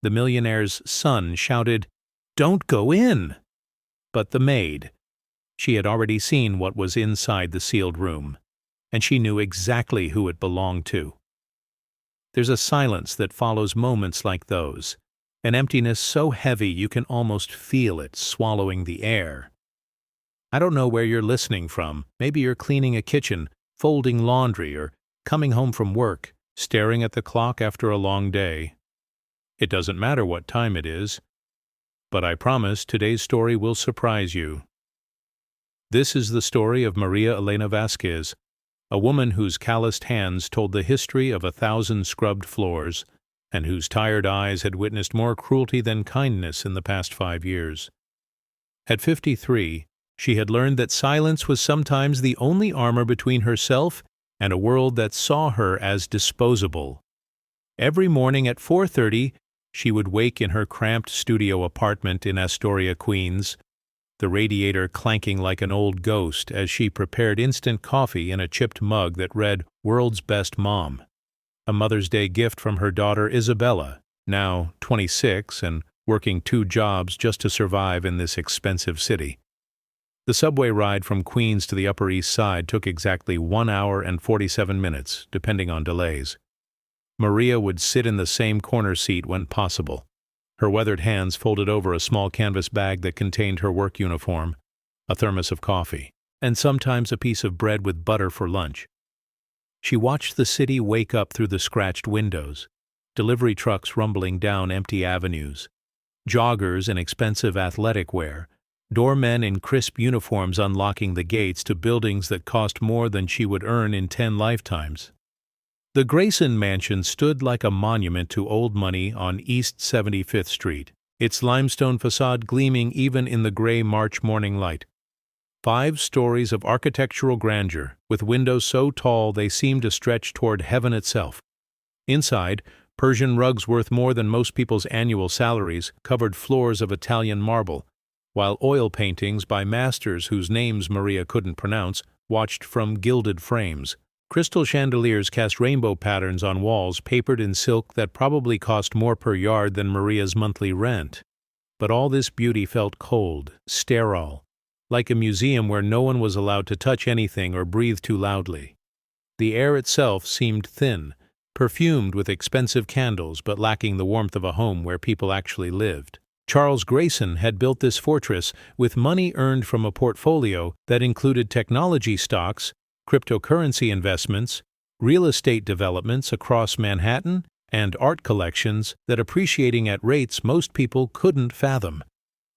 The millionaire's son shouted, "Don't go in!" But the maid, she had already seen what was inside the sealed room, and she knew exactly who it belonged to. There's a silence that follows moments like those, an emptiness so heavy you can almost feel it swallowing the air. I don't know where you're listening from. Maybe you're cleaning a kitchen, folding laundry, or coming home from work, staring at the clock after a long day. It doesn't matter what time it is, but I promise today's story will surprise you. This is the story of Maria Elena Vasquez, a woman whose calloused hands told the history of 1,000 scrubbed floors, and whose tired eyes had witnessed more cruelty than kindness in the past 5 years. At 53, she had learned that silence was sometimes the only armor between herself and a world that saw her as disposable. Every morning at 4:30, she would wake in her cramped studio apartment in Astoria, Queens, the radiator clanking like an old ghost as she prepared instant coffee in a chipped mug that read "World's Best Mom," a Mother's Day gift from her daughter Isabella, now 26 and working 2 jobs just to survive in this expensive city. The subway ride from Queens to the Upper East Side took exactly 1 hour and 47 minutes, depending on delays. Maria would sit in the same corner seat when possible, her weathered hands folded over a small canvas bag that contained her work uniform, a thermos of coffee, and sometimes a piece of bread with butter for lunch. She watched the city wake up through the scratched windows, delivery trucks rumbling down empty avenues, joggers in expensive athletic wear, doormen in crisp uniforms unlocking the gates to buildings that cost more than she would earn in 10 lifetimes. The Grayson Mansion stood like a monument to old money on East 75th Street, its limestone facade gleaming even in the gray March morning light. 5 stories of architectural grandeur, with windows so tall they seemed to stretch toward heaven itself. Inside, Persian rugs worth more than most people's annual salaries covered floors of Italian marble, while oil paintings by masters whose names Maria couldn't pronounce watched from gilded frames. Crystal chandeliers cast rainbow patterns on walls papered in silk that probably cost more per yard than Maria's monthly rent. But all this beauty felt cold, sterile, like a museum where no one was allowed to touch anything or breathe too loudly. The air itself seemed thin, perfumed with expensive candles but lacking the warmth of a home where people actually lived. Charles Grayson had built this fortress with money earned from a portfolio that included technology stocks, cryptocurrency investments, real estate developments across Manhattan, and art collections that appreciating at rates most people couldn't fathom.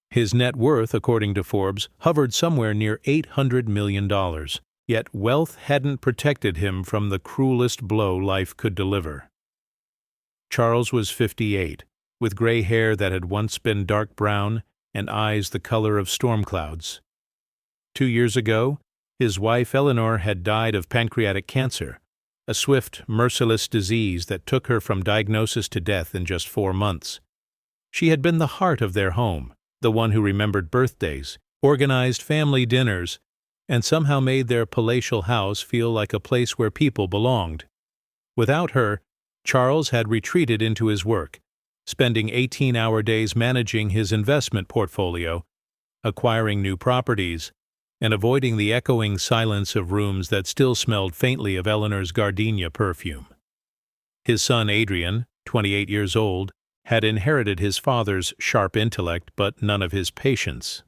His net worth, according to Forbes, hovered somewhere near $800 million, yet wealth hadn't protected him from the cruelest blow life could deliver. Charles was 58, with gray hair that had once been dark brown and eyes the color of storm clouds. 2 years ago, his wife Eleanor had died of pancreatic cancer, a swift, merciless disease that took her from diagnosis to death in just 4 months. She had been the heart of their home, the one who remembered birthdays, organized family dinners, and somehow made their palatial house feel like a place where people belonged. Without her, Charles had retreated into his work, spending 18-hour days managing his investment portfolio, acquiring new properties, and avoiding the echoing silence of rooms that still smelled faintly of Eleanor's gardenia perfume. His son Adrian, 28 years old, had inherited his father's sharp intellect but none of his patience.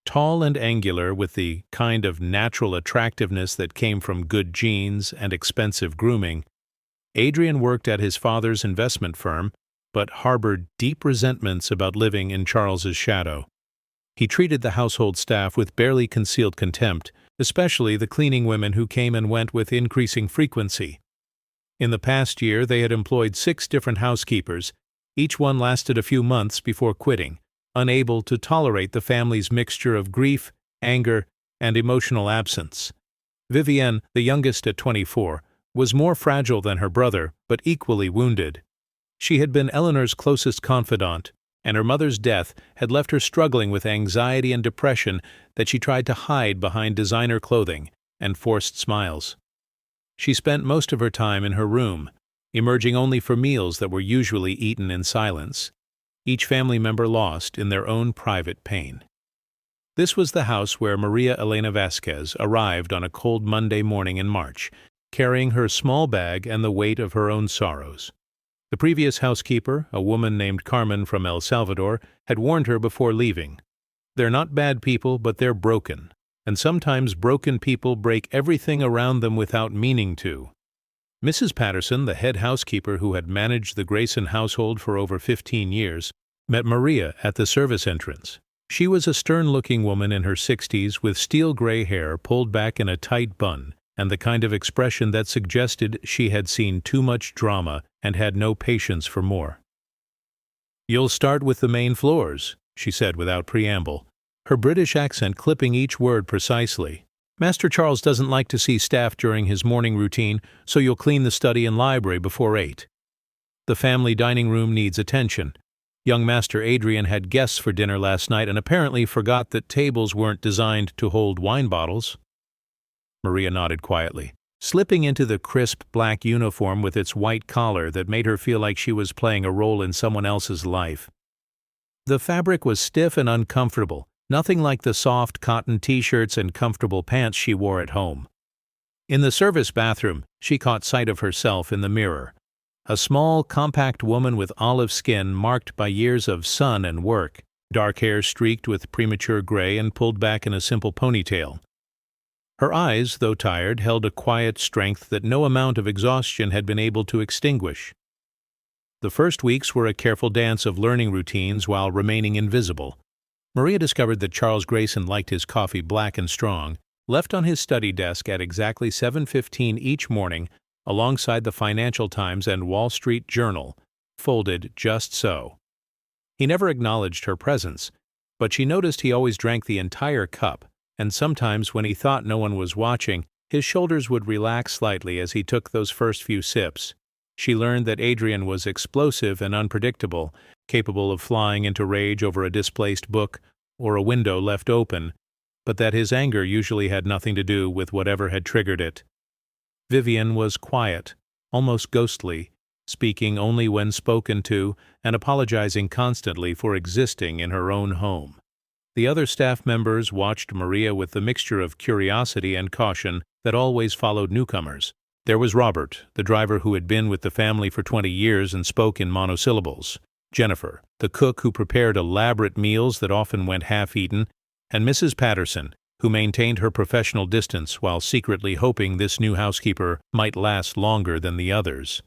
Tall and angular, with the kind of natural attractiveness that came from good genes and expensive grooming, Adrian worked at his father's investment firm but harbored deep resentments about living in Charles's shadow. He treated the household staff with barely concealed contempt, especially the cleaning women who came and went with increasing frequency. In the past year, they had employed 6 different housekeepers. Each one lasted a few months before quitting, unable to tolerate the family's mixture of grief, anger, and emotional absence. Vivienne, the youngest at 24, was more fragile than her brother, but equally wounded. She had been Eleanor's closest confidant, and her mother's death had left her struggling with anxiety and depression that she tried to hide behind designer clothing and forced smiles. She spent most of her time in her room, emerging only for meals that were usually eaten in silence, each family member lost in their own private pain. This was the house where Maria Elena Vasquez arrived on a cold Monday morning in March, carrying her small bag and the weight of her own sorrows. The previous housekeeper, a woman named Carmen from El Salvador, had warned her before leaving. "They're not bad people, but they're broken, and sometimes broken people break everything around them without meaning to." Mrs. Patterson, the head housekeeper who had managed the Grayson household for over 15 years, met Maria at the service entrance. She was a stern-looking woman in her 60s with steel-gray hair pulled back in a tight bun, and the kind of expression that suggested she had seen too much drama and had no patience for more. "You'll start with the main floors," she said without preamble, her British accent clipping each word precisely. "Master Charles doesn't like to see staff during his morning routine, so you'll clean the study and library before 8. The family dining room needs attention. Young Master Adrian had guests for dinner last night and apparently forgot that tables weren't designed to hold wine bottles." Maria nodded quietly, slipping into the crisp black uniform with its white collar that made her feel like she was playing a role in someone else's life. The fabric was stiff and uncomfortable, nothing like the soft cotton t-shirts and comfortable pants she wore at home. In the service bathroom, she caught sight of herself in the mirror. A small, compact woman with olive skin marked by years of sun and work, dark hair streaked with premature gray and pulled back in a simple ponytail. Her eyes, though tired, held a quiet strength that no amount of exhaustion had been able to extinguish. The first weeks were a careful dance of learning routines while remaining invisible. Maria discovered that Charles Grayson liked his coffee black and strong, left on his study desk at exactly 7:15 each morning, alongside the Financial Times and Wall Street Journal, folded just so. He never acknowledged her presence, but she noticed he always drank the entire cup, and sometimes when he thought no one was watching, his shoulders would relax slightly as he took those first few sips. She learned that Adrian was explosive and unpredictable, capable of flying into rage over a displaced book or a window left open, but that his anger usually had nothing to do with whatever had triggered it. Vivian was quiet, almost ghostly, speaking only when spoken to and apologizing constantly for existing in her own home. The other staff members watched Maria with the mixture of curiosity and caution that always followed newcomers. There was Robert, the driver who had been with the family for 20 years and spoke in monosyllables, Jennifer, the cook who prepared elaborate meals that often went half-eaten, and Mrs. Patterson, who maintained her professional distance while secretly hoping this new housekeeper might last longer than the others.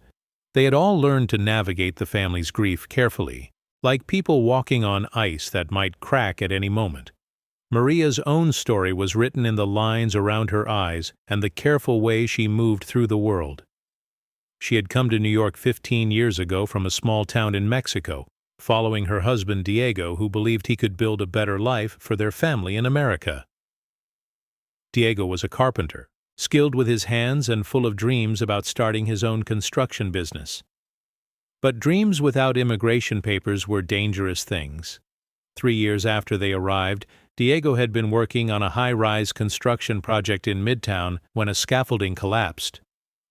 They had all learned to navigate the family's grief carefully, like people walking on ice that might crack at any moment. Maria's own story was written in the lines around her eyes and the careful way she moved through the world. She had come to New York 15 years ago from a small town in Mexico, following her husband Diego, who believed he could build a better life for their family in America. Diego was a carpenter, skilled with his hands and full of dreams about starting his own construction business. But dreams without immigration papers were dangerous things. 3 years after they arrived, Diego had been working on a high-rise construction project in Midtown when a scaffolding collapsed.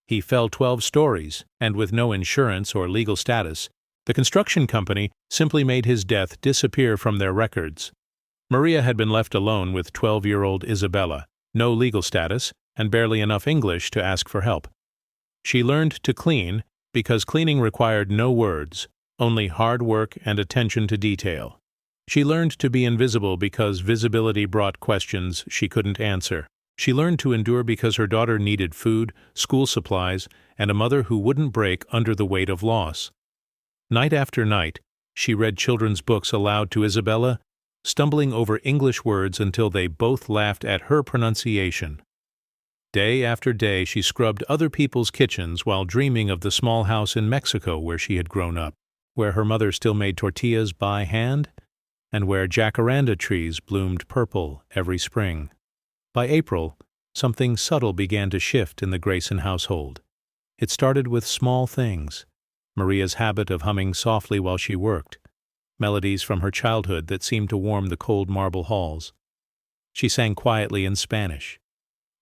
He fell 12 stories, and with no insurance or legal status, the construction company simply made his death disappear from their records. Maria had been left alone with 12-year-old Isabella, no legal status, and barely enough English to ask for help. She learned to clean because cleaning required no words, only hard work and attention to detail. She learned to be invisible because visibility brought questions she couldn't answer. She learned to endure because her daughter needed food, school supplies, and a mother who wouldn't break under the weight of loss. Night after night, she read children's books aloud to Isabella, stumbling over English words until they both laughed at her pronunciation. Day after day she scrubbed other people's kitchens while dreaming of the small house in Mexico where she had grown up, where her mother still made tortillas by hand, and where jacaranda trees bloomed purple every spring. By April, something subtle began to shift in the Grayson household. It started with small things: Maria's habit of humming softly while she worked, melodies from her childhood that seemed to warm the cold marble halls. She sang quietly in Spanish,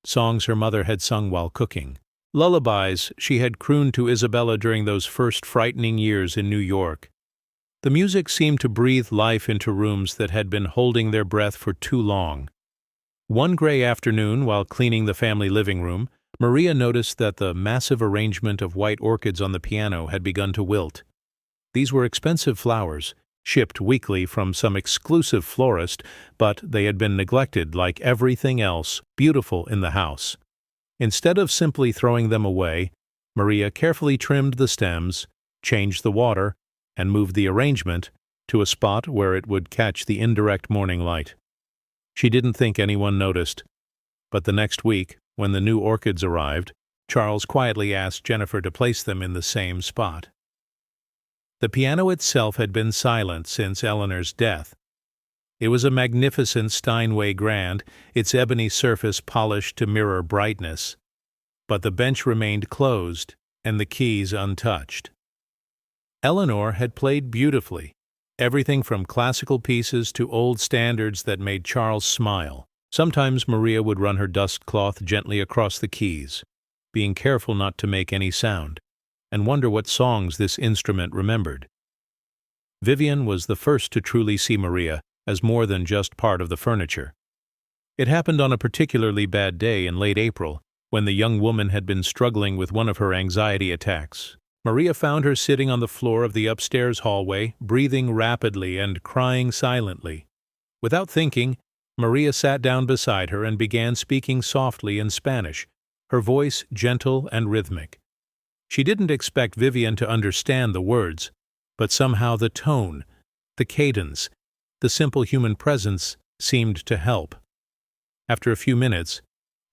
songs her mother had sung while cooking, Lullabies she had crooned to Isabella during those first frightening years in New York. The music seemed to breathe life into rooms that had been holding their breath for too long. One gray afternoon, while cleaning the family living room, Maria noticed that the massive arrangement of white orchids on the piano had begun to wilt. These were expensive flowers, shipped weekly from some exclusive florist, but they had been neglected like everything else beautiful in the house. Instead of simply throwing them away, Maria carefully trimmed the stems, changed the water, and moved the arrangement to a spot where it would catch the indirect morning light. She didn't think anyone noticed, but the next week, when the new orchids arrived, Charles quietly asked Jennifer to place them in the same spot. The piano itself had been silent since Eleanor's death. It was a magnificent Steinway grand, its ebony surface polished to mirror brightness, but the bench remained closed and the keys untouched. Eleanor had played beautifully, everything from classical pieces to old standards that made Charles smile. Sometimes Maria would run her dustcloth gently across the keys, being careful not to make any sound, and wonder what songs this instrument remembered. Vivian was the first to truly see Maria as more than just part of the furniture. It happened on a particularly bad day in late April, when the young woman had been struggling with one of her anxiety attacks. Maria found her sitting on the floor of the upstairs hallway, breathing rapidly and crying silently. Without thinking, Maria sat down beside her and began speaking softly in Spanish, her voice gentle and rhythmic. She didn't expect Vivian to understand the words, but somehow the tone, the cadence, the simple human presence seemed to help. After a few minutes,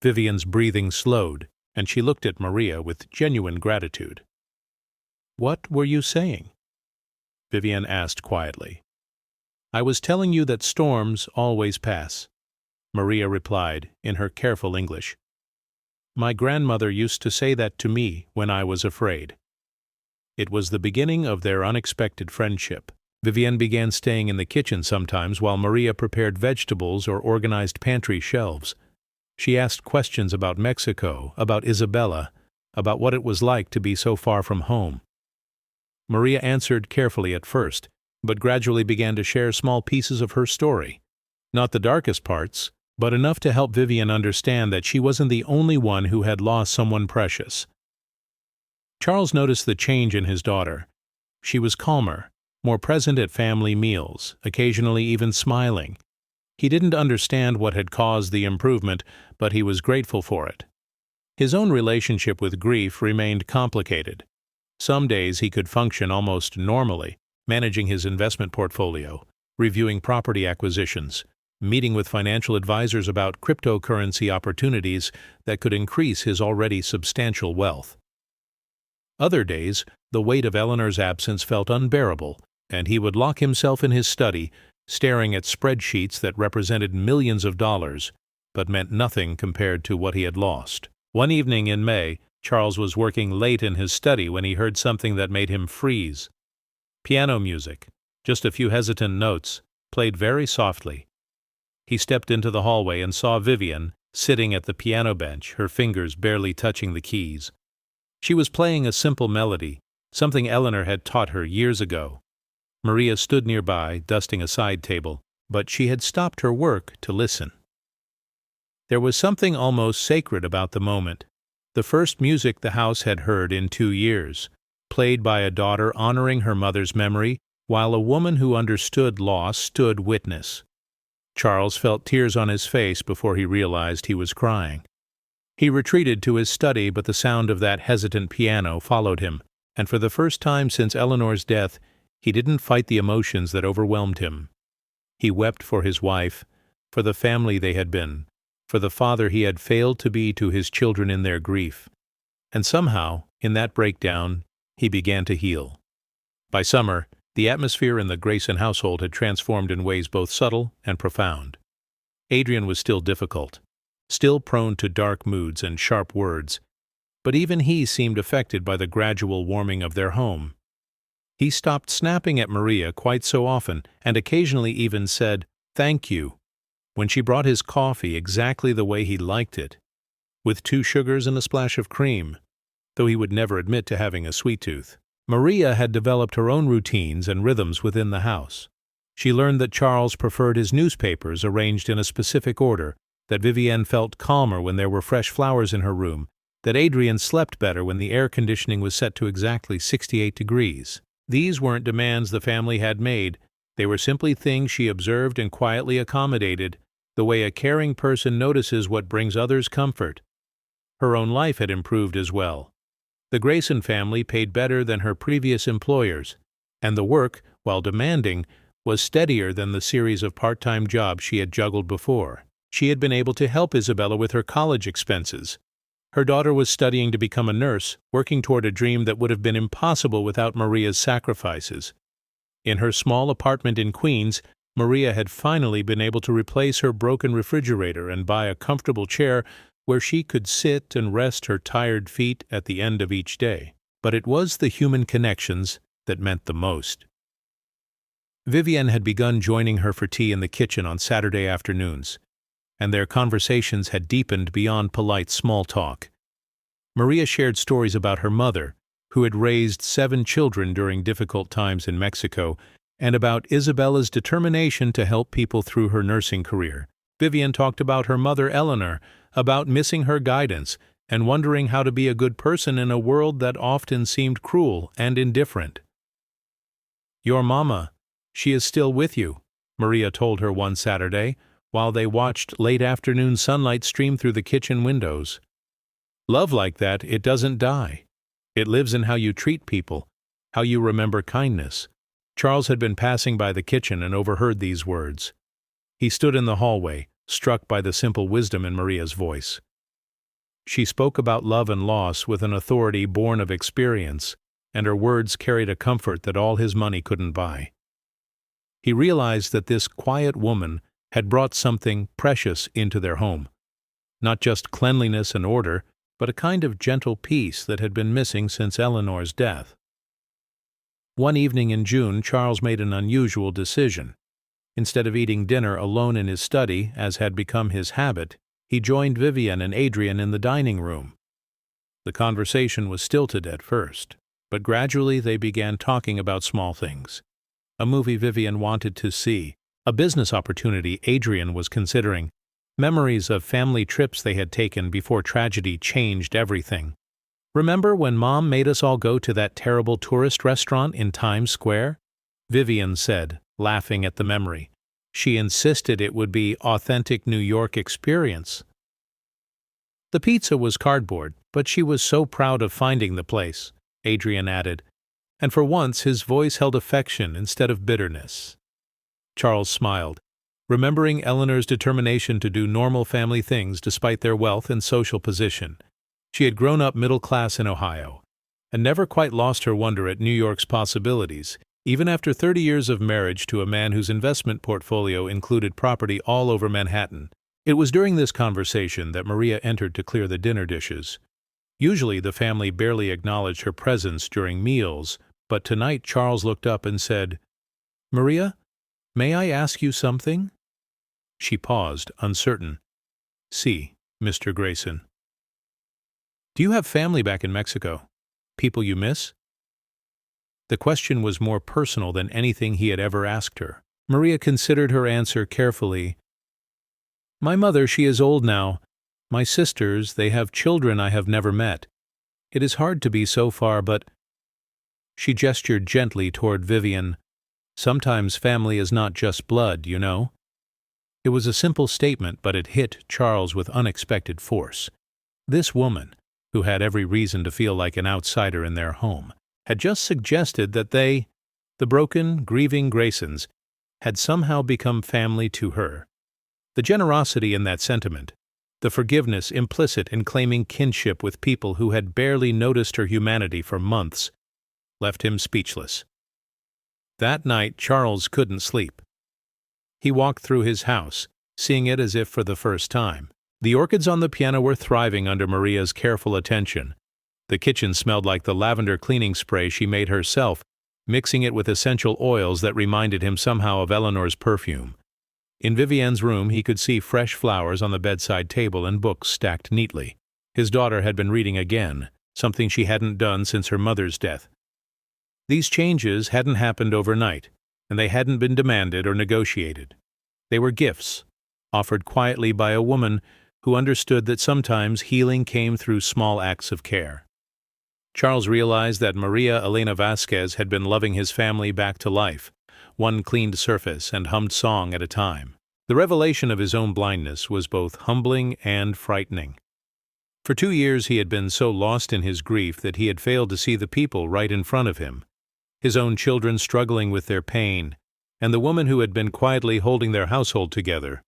Vivian's breathing slowed, and she looked at Maria with genuine gratitude. "What were you saying?" Vivian asked quietly. "I was telling you that storms always pass," Maria replied in her careful English. "My grandmother used to say that to me when I was afraid." It was the beginning of their unexpected friendship. Vivian began staying in the kitchen sometimes while Maria prepared vegetables or organized pantry shelves. She asked questions about Mexico, about Isabella, about what it was like to be so far from home. Maria answered carefully at first, but gradually began to share small pieces of her story. Not the darkest parts, but enough to help Vivian understand that she wasn't the only one who had lost someone precious. Charles noticed the change in his daughter. She was calmer, more present at family meals, occasionally even smiling. He didn't understand what had caused the improvement, but he was grateful for it. His own relationship with grief remained complicated. Some days he could function almost normally, managing his investment portfolio, reviewing property acquisitions, meeting with financial advisors about cryptocurrency opportunities that could increase his already substantial wealth. Other days, the weight of Eleanor's absence felt unbearable, and he would lock himself in his study, staring at spreadsheets that represented millions of dollars, but meant nothing compared to what he had lost. One evening in May, Charles was working late in his study when he heard something that made him freeze. Piano music, just a few hesitant notes, played very softly. He stepped into the hallway and saw Vivian, sitting at the piano bench, her fingers barely touching the keys. She was playing a simple melody, something Eleanor had taught her years ago. Maria stood nearby, dusting a side table, but she had stopped her work to listen. There was something almost sacred about the moment. The first music the house had heard in 2 years, played by a daughter honoring her mother's memory, while a woman who understood loss stood witness. Charles felt tears on his face before he realized he was crying. He retreated to his study, but the sound of that hesitant piano followed him, and for the first time since Eleanor's death, he didn't fight the emotions that overwhelmed him. He wept for his wife, for the family they had been, for the father he had failed to be to his children in their grief. And somehow, in that breakdown, he began to heal. By summer, the atmosphere in the Grayson household had transformed in ways both subtle and profound. Adrian was still difficult, still prone to dark moods and sharp words, but even he seemed affected by the gradual warming of their home. He stopped snapping at Maria quite so often and occasionally even said, "Thank you," when she brought his coffee exactly the way he liked it, with 2 sugars and a splash of cream, though he would never admit to having a sweet tooth. Maria had developed her own routines and rhythms within the house. She learned that Charles preferred his newspapers arranged in a specific order, that Vivienne felt calmer when there were fresh flowers in her room, that Adrian slept better when the air conditioning was set to exactly 68 degrees. These weren't demands the family had made, they were simply things she observed and quietly accommodated, the way a caring person notices what brings others comfort. Her own life had improved as well. The Grayson family paid better than her previous employers, and the work, while demanding, was steadier than the series of part-time jobs she had juggled before. She had been able to help Isabella with her college expenses. Her daughter was studying to become a nurse, working toward a dream that would have been impossible without Maria's sacrifices. In her small apartment in Queens, Maria had finally been able to replace her broken refrigerator and buy a comfortable chair where she could sit and rest her tired feet at the end of each day. But it was the human connections that meant the most. Vivienne had begun joining her for tea in the kitchen on Saturday afternoons, and their conversations had deepened beyond polite small talk. Maria shared stories about her mother, who had raised 7 children during difficult times in Mexico, and about Isabella's determination to help people through her nursing career. Vivienne talked about her mother Eleanor, about missing her guidance, and wondering how to be a good person in a world that often seemed cruel and indifferent. "Your mama, she is still with you," Maria told her one Saturday, while they watched late afternoon sunlight stream through the kitchen windows. "Love like that, it doesn't die. It lives in how you treat people, how you remember kindness." Charles had been passing by the kitchen and overheard these words. He stood in the hallway, struck by the simple wisdom in Maria's voice. She spoke about love and loss with an authority born of experience, and her words carried a comfort that all his money couldn't buy. He realized that this quiet woman had brought something precious into their home. Not just cleanliness and order, but a kind of gentle peace that had been missing since Eleanor's death. One evening in June, Charles made an unusual decision. Instead of eating dinner alone in his study, as had become his habit, he joined Vivienne and Adrian in the dining room. The conversation was stilted at first, but gradually they began talking about small things. A movie Vivienne wanted to see, a business opportunity Adrian was considering, memories of family trips they had taken before tragedy changed everything. "Remember when Mom made us all go to that terrible tourist restaurant in Times Square?" Vivienne said, laughing at the memory. She insisted it would be authentic New York experience. "The pizza was cardboard, but she was so proud of finding the place," Adrian added, and for once his voice held affection instead of bitterness. Charles smiled, remembering Eleanor's determination to do normal family things despite their wealth and social position. She had grown up middle class in Ohio, and never quite lost her wonder at New York's possibilities, even after 30 years of marriage to a man whose investment portfolio included property all over Manhattan. It was during this conversation that Maria entered to clear the dinner dishes. Usually the family barely acknowledged her presence during meals, but tonight Charles looked up and said, "Maria, may I ask you something?" She paused, uncertain. "Si, Mr. Grayson." "Do you have family back in Mexico? People you miss?" The question was more personal than anything he had ever asked her. Maria considered her answer carefully. "My mother, she is old now. My sisters, they have children I have never met. It is hard to be so far, but—" She gestured gently toward Vivienne. "Sometimes family is not just blood, you know." It was a simple statement, but it hit Charles with unexpected force. This woman, who had every reason to feel like an outsider in their home, had just suggested that they, the broken, grieving Graysons, had somehow become family to her. The generosity in that sentiment, the forgiveness implicit in claiming kinship with people who had barely noticed her humanity for months, left him speechless. That night Charles couldn't sleep. He walked through his house, seeing it as if for the first time. The orchids on the piano were thriving under Maria's careful attention. The kitchen smelled like the lavender cleaning spray she made herself, mixing it with essential oils that reminded him somehow of Eleanor's perfume. In Vivienne's room he could see fresh flowers on the bedside table and books stacked neatly. His daughter had been reading again, something she hadn't done since her mother's death. These changes hadn't happened overnight, and they hadn't been demanded or negotiated. They were gifts, offered quietly by a woman who understood that sometimes healing came through small acts of care. Charles realized that Maria Elena Vasquez had been loving his family back to life, one cleaned surface and hummed song at a time. The revelation of his own blindness was both humbling and frightening. For 2 years he had been so lost in his grief that he had failed to see the people right in front of him, his own children struggling with their pain, and the woman who had been quietly holding their household together.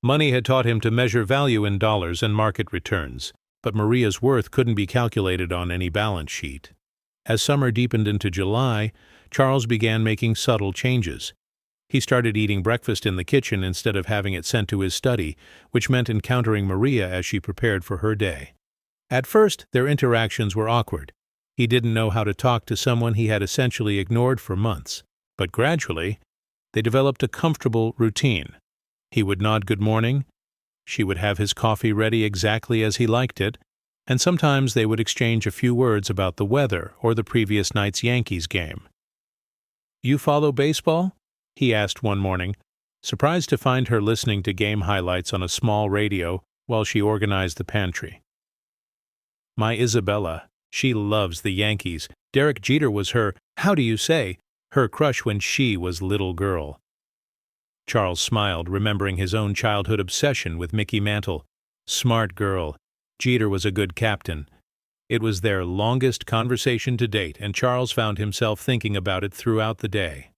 Money had taught him to measure value in dollars and market returns, but Maria's worth couldn't be calculated on any balance sheet. As summer deepened into July, Charles began making subtle changes. He started eating breakfast in the kitchen instead of having it sent to his study, which meant encountering Maria as she prepared for her day. At first, their interactions were awkward. He didn't know how to talk to someone he had essentially ignored for months. But gradually, they developed a comfortable routine. He would nod good morning, she would have his coffee ready exactly as he liked it, and sometimes they would exchange a few words about the weather or the previous night's Yankees game. "You follow baseball?" he asked one morning, surprised to find her listening to game highlights on a small radio while she organized the pantry. "My Isabella, she loves the Yankees. Derek Jeter was her crush when she was little girl." Charles smiled, remembering his own childhood obsession with Mickey Mantle. Smart girl. Jeter was a good captain. It was their longest conversation to date, and Charles found himself thinking about it throughout the day.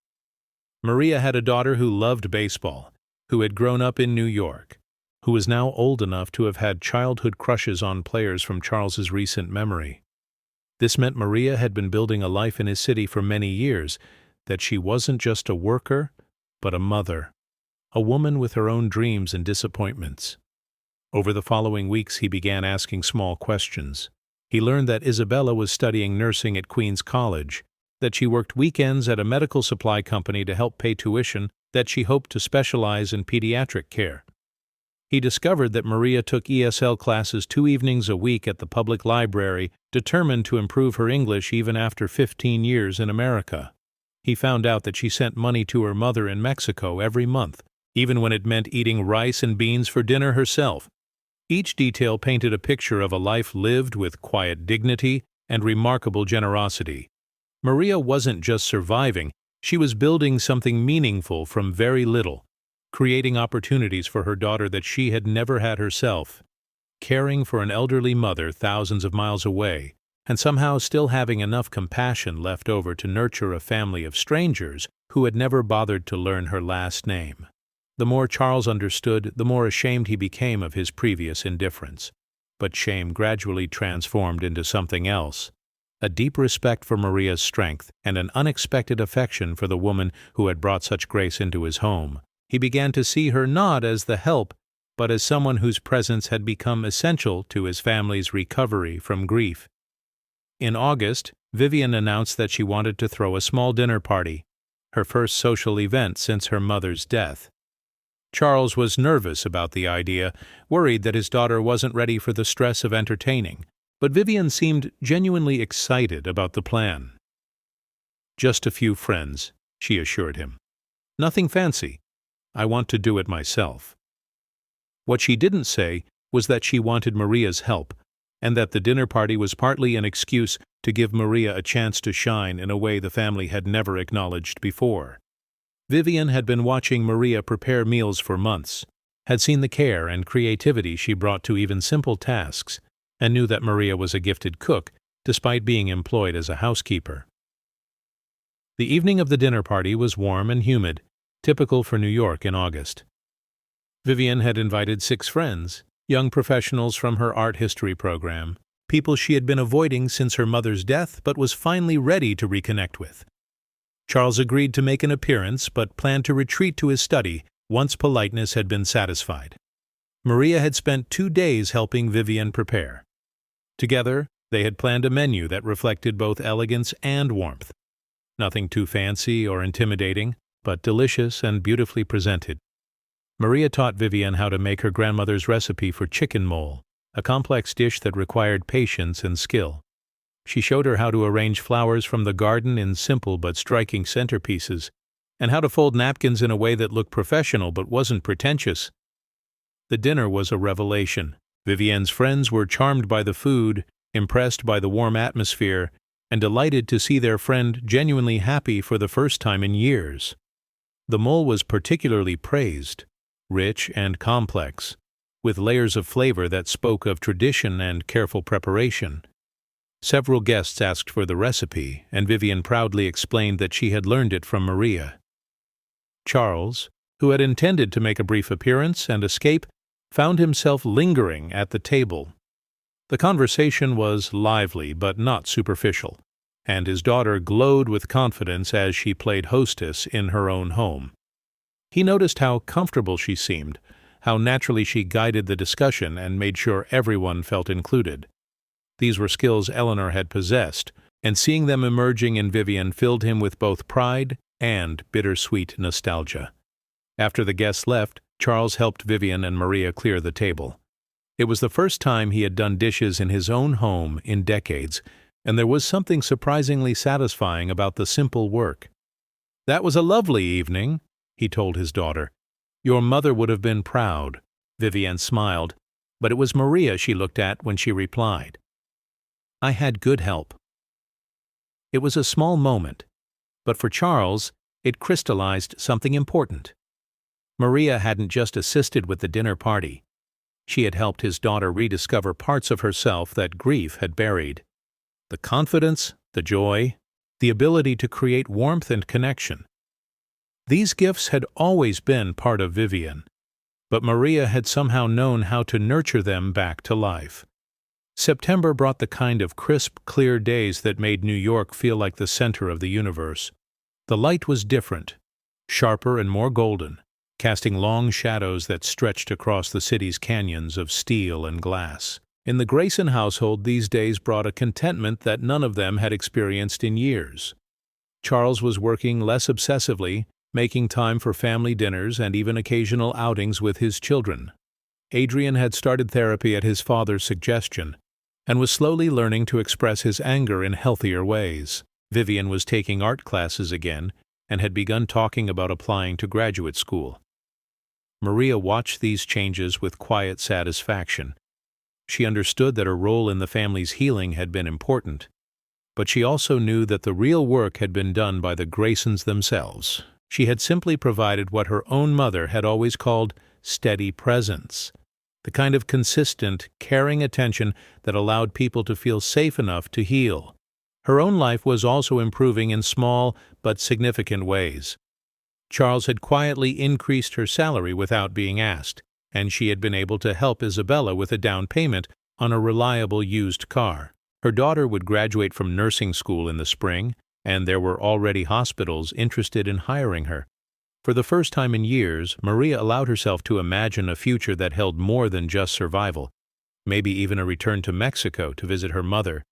Maria had a daughter who loved baseball, who had grown up in New York, who was now old enough to have had childhood crushes on players from Charles's recent memory. This meant Maria had been building a life in his city for many years, that she wasn't just a worker, but a mother, a woman with her own dreams and disappointments. Over the following weeks he began asking small questions. He learned that Isabella was studying nursing at Queen's College, that she worked weekends at a medical supply company to help pay tuition, that she hoped to specialize in pediatric care. He discovered that Maria took ESL classes 2 evenings a week at the public library, determined to improve her English even after 15 years in America. He found out that she sent money to her mother in Mexico every month, even when it meant eating rice and beans for dinner herself. Each detail painted a picture of a life lived with quiet dignity and remarkable generosity. Maria wasn't just surviving, she was building something meaningful from very little, creating opportunities for her daughter that she had never had herself, caring for an elderly mother thousands of miles away, and somehow still having enough compassion left over to nurture a family of strangers who had never bothered to learn her last name. The more Charles understood, the more ashamed he became of his previous indifference. But shame gradually transformed into something else, a deep respect for Maria's strength and an unexpected affection for the woman who had brought such grace into his home. He began to see her not as the help, but as someone whose presence had become essential to his family's recovery from grief. In August, Vivian announced that she wanted to throw a small dinner party, her first social event since her mother's death. Charles was nervous about the idea, worried that his daughter wasn't ready for the stress of entertaining, but Vivian seemed genuinely excited about the plan. "Just a few friends," she assured him. "Nothing fancy. I want to do it myself." What she didn't say was that she wanted Maria's help, and that the dinner party was partly an excuse to give Maria a chance to shine in a way the family had never acknowledged before. Vivian had been watching Maria prepare meals for months, had seen the care and creativity she brought to even simple tasks, and knew that Maria was a gifted cook, despite being employed as a housekeeper. The evening of the dinner party was warm and humid, typical for New York in August. Vivian had invited 6 friends, young professionals from her art history program, people she had been avoiding since her mother's death but was finally ready to reconnect with. Charles agreed to make an appearance but planned to retreat to his study once politeness had been satisfied. Maria had spent 2 days helping Vivian prepare. Together, they had planned a menu that reflected both elegance and warmth. Nothing too fancy or intimidating, but delicious and beautifully presented. Maria taught Vivian how to make her grandmother's recipe for chicken mole, a complex dish that required patience and skill. She showed her how to arrange flowers from the garden in simple but striking centerpieces, and how to fold napkins in a way that looked professional but wasn't pretentious. The dinner was a revelation. Vivienne's friends were charmed by the food, impressed by the warm atmosphere, and delighted to see their friend genuinely happy for the first time in years. The mole was particularly praised, rich and complex, with layers of flavor that spoke of tradition and careful preparation. Several guests asked for the recipe, and Vivienne proudly explained that she had learned it from Maria. Charles, who had intended to make a brief appearance and escape, found himself lingering at the table. The conversation was lively but not superficial, and his daughter glowed with confidence as she played hostess in her own home. He noticed how comfortable she seemed, how naturally she guided the discussion and made sure everyone felt included. These were skills Eleanor had possessed, and seeing them emerging in Vivienne filled him with both pride and bittersweet nostalgia. After the guests left, Charles helped Vivienne and Maria clear the table. It was the first time he had done dishes in his own home in decades, and there was something surprisingly satisfying about the simple work. "That was a lovely evening," he told his daughter. "Your mother would have been proud." Vivienne smiled, but it was Maria she looked at when she replied, "I had good help." It was a small moment, but for Charles, it crystallized something important. Maria hadn't just assisted with the dinner party. She had helped his daughter rediscover parts of herself that grief had buried. The confidence, the joy, the ability to create warmth and connection. These gifts had always been part of Vivienne, but Maria had somehow known how to nurture them back to life. September brought the kind of crisp, clear days that made New York feel like the center of the universe. The light was different, sharper and more golden, casting long shadows that stretched across the city's canyons of steel and glass. In the Grayson household, these days brought a contentment that none of them had experienced in years. Charles was working less obsessively, making time for family dinners and even occasional outings with his children. Adrian had started therapy at his father's suggestion, and was slowly learning to express his anger in healthier ways. Vivienne was taking art classes again, and had begun talking about applying to graduate school. Maria watched these changes with quiet satisfaction. She understood that her role in the family's healing had been important, but she also knew that the real work had been done by the Graysons themselves. She had simply provided what her own mother had always called steady presence, the kind of consistent, caring attention that allowed people to feel safe enough to heal. Her own life was also improving in small but significant ways. Charles had quietly increased her salary without being asked, and she had been able to help Isabella with a down payment on a reliable used car. Her daughter would graduate from nursing school in the spring, and there were already hospitals interested in hiring her. For the first time in years, Maria allowed herself to imagine a future that held more than just survival, maybe even a return to Mexico to visit her mother,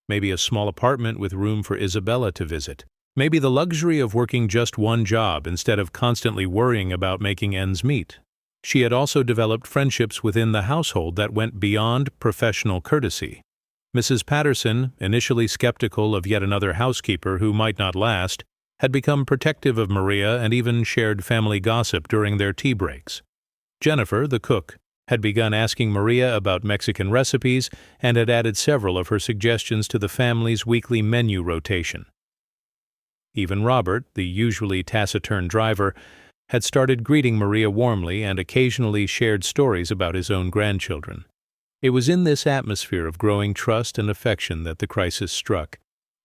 maybe a small apartment with room for Isabella to visit, maybe the luxury of working just one job instead of constantly worrying about making ends meet. She had also developed friendships within the household that went beyond professional courtesy. Mrs. Patterson, initially skeptical of yet another housekeeper who might not last, had become protective of Maria and even shared family gossip during their tea breaks. Jennifer, the cook, had begun asking Maria about Mexican recipes and had added several of her suggestions to the family's weekly menu rotation. Even Robert, the usually taciturn driver, had started greeting Maria warmly and occasionally shared stories about his own grandchildren. It was in this atmosphere of growing trust and affection that the crisis struck,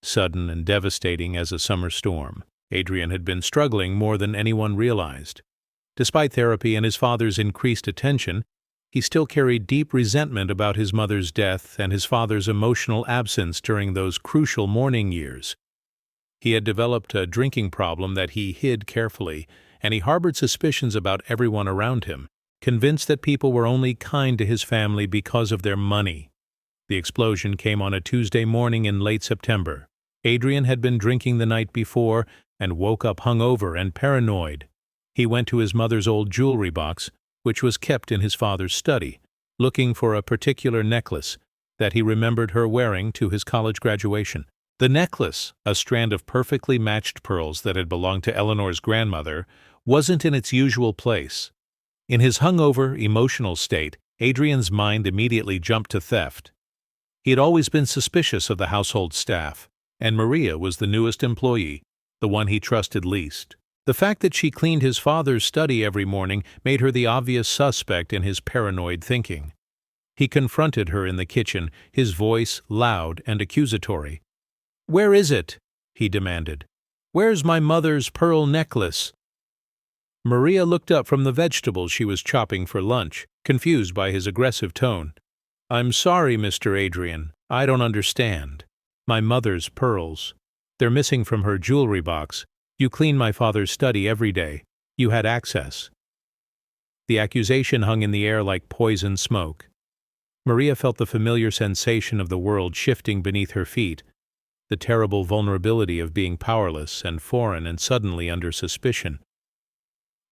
sudden and devastating as a summer storm. Adrian had been struggling more than anyone realized. Despite therapy and his father's increased attention, he still carried deep resentment about his mother's death and his father's emotional absence during those crucial mourning years. He had developed a drinking problem that he hid carefully, and he harbored suspicions about everyone around him, convinced that people were only kind to his family because of their money. The explosion came on a Tuesday morning in late September. Adrian had been drinking the night before and woke up hungover and paranoid. He went to his mother's old jewelry box, which was kept in his father's study, looking for a particular necklace that he remembered her wearing to his college graduation. The necklace, a strand of perfectly matched pearls that had belonged to Eleanor's grandmother, wasn't in its usual place. In his hungover, emotional state, Adrian's mind immediately jumped to theft. He had always been suspicious of the household staff, and Maria was the newest employee, the one he trusted least. The fact that she cleaned his father's study every morning made her the obvious suspect in his paranoid thinking. He confronted her in the kitchen, his voice loud and accusatory. "Where is it?" he demanded. "Where's my mother's pearl necklace?" Maria looked up from the vegetables she was chopping for lunch, confused by his aggressive tone. "I'm sorry, Mr. Adrian. I don't understand. My mother's pearls. They're missing from her jewelry box. You clean my father's study every day. You had access." The accusation hung in the air like poison smoke. Maria felt the familiar sensation of the world shifting beneath her feet, the terrible vulnerability of being powerless and foreign and suddenly under suspicion.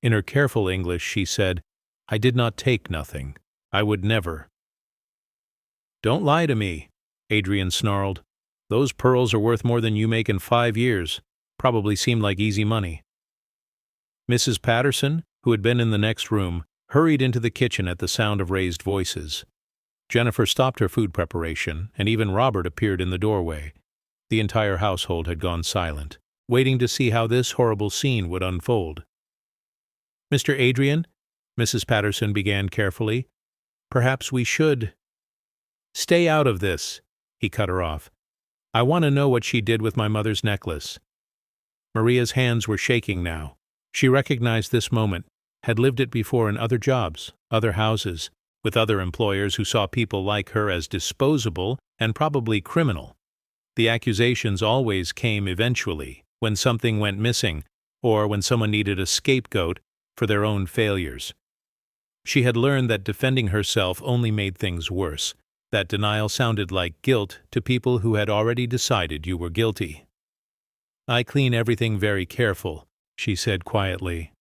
In her careful English, she said, "I did not take nothing. I would never." "Don't lie to me," Adrian snarled. "Those pearls are worth more than you make in 5 years. Probably seemed like easy money." Mrs. Patterson, who had been in the next room, hurried into the kitchen at the sound of raised voices. Jennifer stopped her food preparation, and even Robert appeared in the doorway. The entire household had gone silent, waiting to see how this horrible scene would unfold. "Mr. Adrian," Mrs. Patterson began carefully, "perhaps we should—" "Stay out of this," he cut her off. "I want to know what she did with my mother's necklace." Maria's hands were shaking now. She recognized this moment, had lived it before in other jobs, other houses, with other employers who saw people like her as disposable and probably criminal. The accusations always came eventually, when something went missing, or when someone needed a scapegoat for their own failures. She had learned that defending herself only made things worse. That denial sounded like guilt to people who had already decided you were guilty. "I clean everything very careful," she said quietly.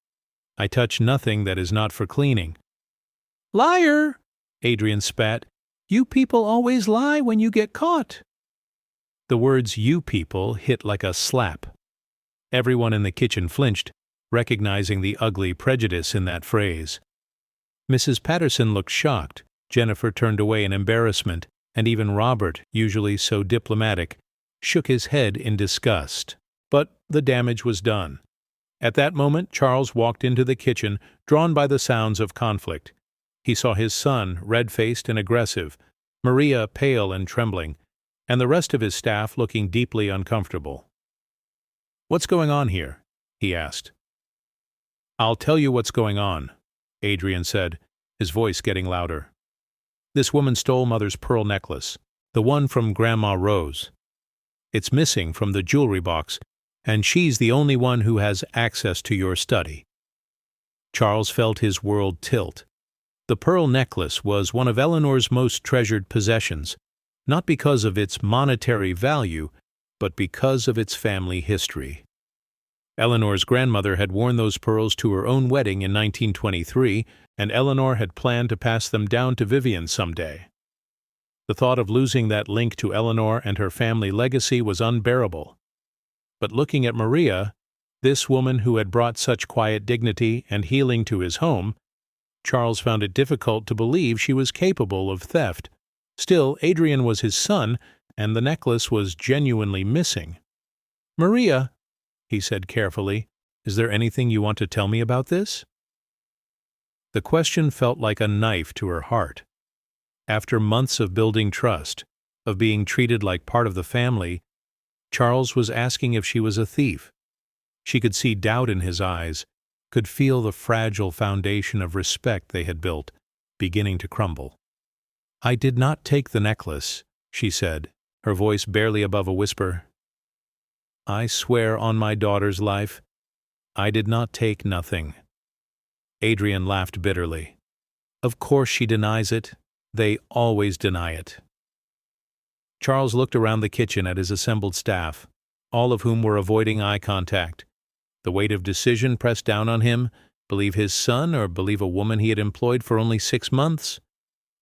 "I touch nothing that is not for cleaning." "Liar!" Adrian spat. "You people always lie when you get caught." The words "you people" hit like a slap. Everyone in the kitchen flinched, recognizing the ugly prejudice in that phrase. Mrs. Patterson looked shocked, Jennifer turned away in embarrassment, and even Robert, usually so diplomatic, shook his head in disgust. But the damage was done. At that moment, Charles walked into the kitchen, drawn by the sounds of conflict. He saw his son, red-faced and aggressive, Maria pale and trembling, and the rest of his staff looking deeply uncomfortable. "What's going on here?" he asked. "I'll tell you what's going on," Adrian said, his voice getting louder. "This woman stole Mother's pearl necklace, the one from Grandma Rose. It's missing from the jewelry box, and she's the only one who has access to your study." Charles felt his world tilt. The pearl necklace was one of Eleanor's most treasured possessions, not because of its monetary value, but because of its family history. Eleanor's grandmother had worn those pearls to her own wedding in 1923, and Eleanor had planned to pass them down to Vivian someday. The thought of losing that link to Eleanor and her family legacy was unbearable. But looking at Maria, this woman who had brought such quiet dignity and healing to his home, Charles found it difficult to believe she was capable of theft. Still, Adrian was his son, and the necklace was genuinely missing. "Maria," he said carefully, "is there anything you want to tell me about this?" The question felt like a knife to her heart. After months of building trust, of being treated like part of the family, Charles was asking if she was a thief. She could see doubt in his eyes, could feel the fragile foundation of respect they had built beginning to crumble. "I did not take the necklace," she said, her voice barely above a whisper. "I swear on my daughter's life, I did not take nothing." Adrian laughed bitterly. "Of course she denies it. They always deny it." Charles looked around the kitchen at his assembled staff, all of whom were avoiding eye contact. The weight of decision pressed down on him: believe his son or believe a woman he had employed for only 6 months?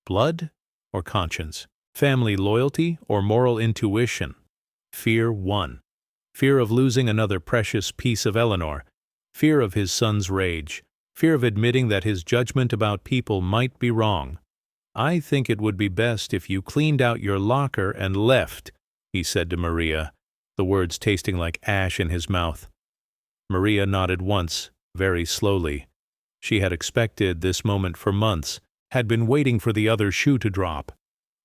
Blood or conscience? Family loyalty or moral intuition? Fear won. Fear of losing another precious piece of Eleanor. Fear of his son's rage. Fear of admitting that his judgment about people might be wrong. "I think it would be best if you cleaned out your locker and left," he said to Maria, the words tasting like ash in his mouth. Maria nodded once, very slowly. She had expected this moment for months, had been waiting for the other shoe to drop,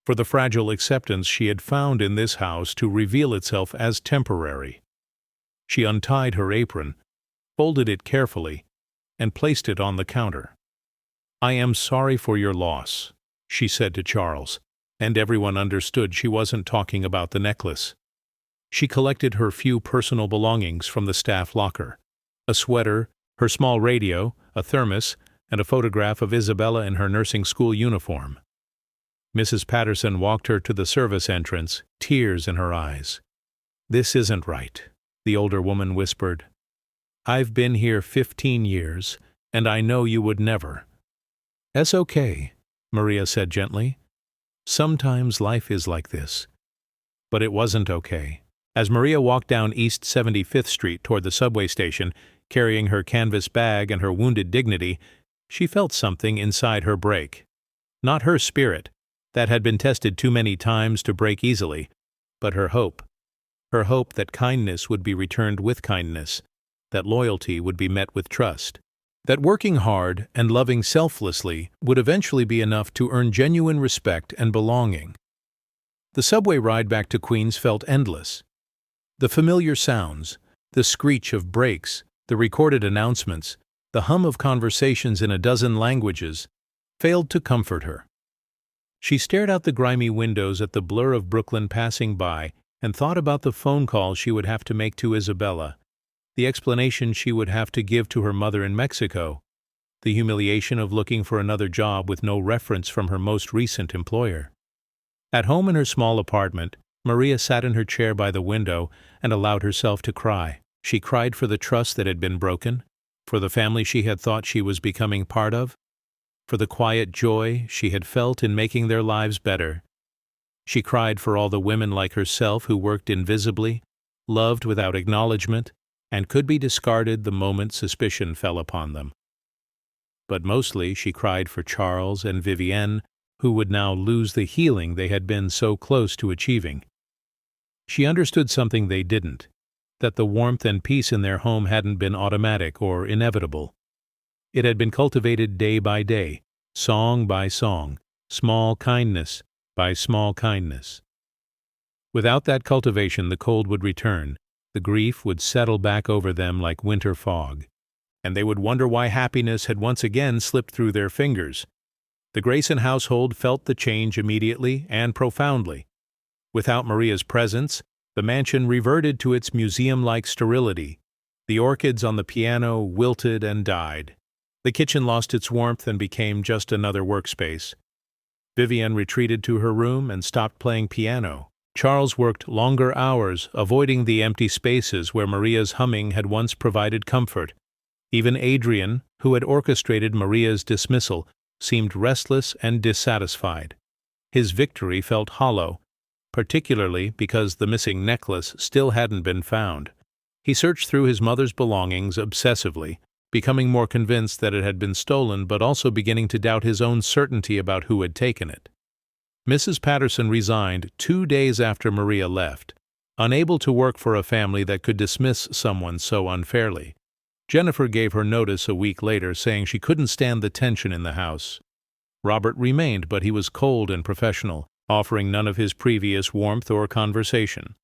for the fragile acceptance she had found in this house to reveal itself as temporary. She untied her apron, folded it carefully, and placed it on the counter. "I am sorry for your loss," she said to Charles, and everyone understood she wasn't talking about the necklace. She collected her few personal belongings from the staff locker: a sweater, her small radio, a thermos, and a photograph of Isabella in her nursing school uniform. Mrs. Patterson walked her to the service entrance, tears in her eyes. "This isn't right," the older woman whispered. "I've been here 15 years, and I know you would never." "It's okay," Maria said gently. "Sometimes life is like this." But it wasn't okay. As Maria walked down East 75th Street toward the subway station, carrying her canvas bag and her wounded dignity, she felt something inside her break. Not her spirit, that had been tested too many times to break easily, but her hope. Her hope that kindness would be returned with kindness, that loyalty would be met with trust, that working hard and loving selflessly would eventually be enough to earn genuine respect and belonging. The subway ride back to Queens felt endless. The familiar sounds, the screech of brakes, the recorded announcements, the hum of conversations in a dozen languages, failed to comfort her. She stared out the grimy windows at the blur of Brooklyn passing by and thought about the phone call she would have to make to Isabella, the explanation she would have to give to her mother in Mexico, the humiliation of looking for another job with no reference from her most recent employer. At home in her small apartment, Maria sat in her chair by the window and allowed herself to cry. She cried for the trust that had been broken, for the family she had thought she was becoming part of, for the quiet joy she had felt in making their lives better. She cried for all the women like herself who worked invisibly, loved without acknowledgement, and could be discarded the moment suspicion fell upon them. But mostly she cried for Charles and Vivienne, who would now lose the healing they had been so close to achieving. She understood something they didn't, that the warmth and peace in their home hadn't been automatic or inevitable. It had been cultivated day by day, song by song, small kindness by small kindness. Without that cultivation, the cold would return, the grief would settle back over them like winter fog, and they would wonder why happiness had once again slipped through their fingers. The Grayson household felt the change immediately and profoundly. Without Maria's presence, the mansion reverted to its museum-like sterility. The orchids on the piano wilted and died. The kitchen lost its warmth and became just another workspace. Vivienne retreated to her room and stopped playing piano. Charles worked longer hours, avoiding the empty spaces where Maria's humming had once provided comfort. Even Adrian, who had orchestrated Maria's dismissal, seemed restless and dissatisfied. His victory felt hollow, particularly because the missing necklace still hadn't been found. He searched through his mother's belongings obsessively, becoming more convinced that it had been stolen but also beginning to doubt his own certainty about who had taken it. Mrs. Patterson resigned 2 days after Maria left, unable to work for a family that could dismiss someone so unfairly. Jennifer gave her notice a week later, saying she couldn't stand the tension in the house. Robert remained, but he was cold and professional, offering none of his previous warmth or conversation.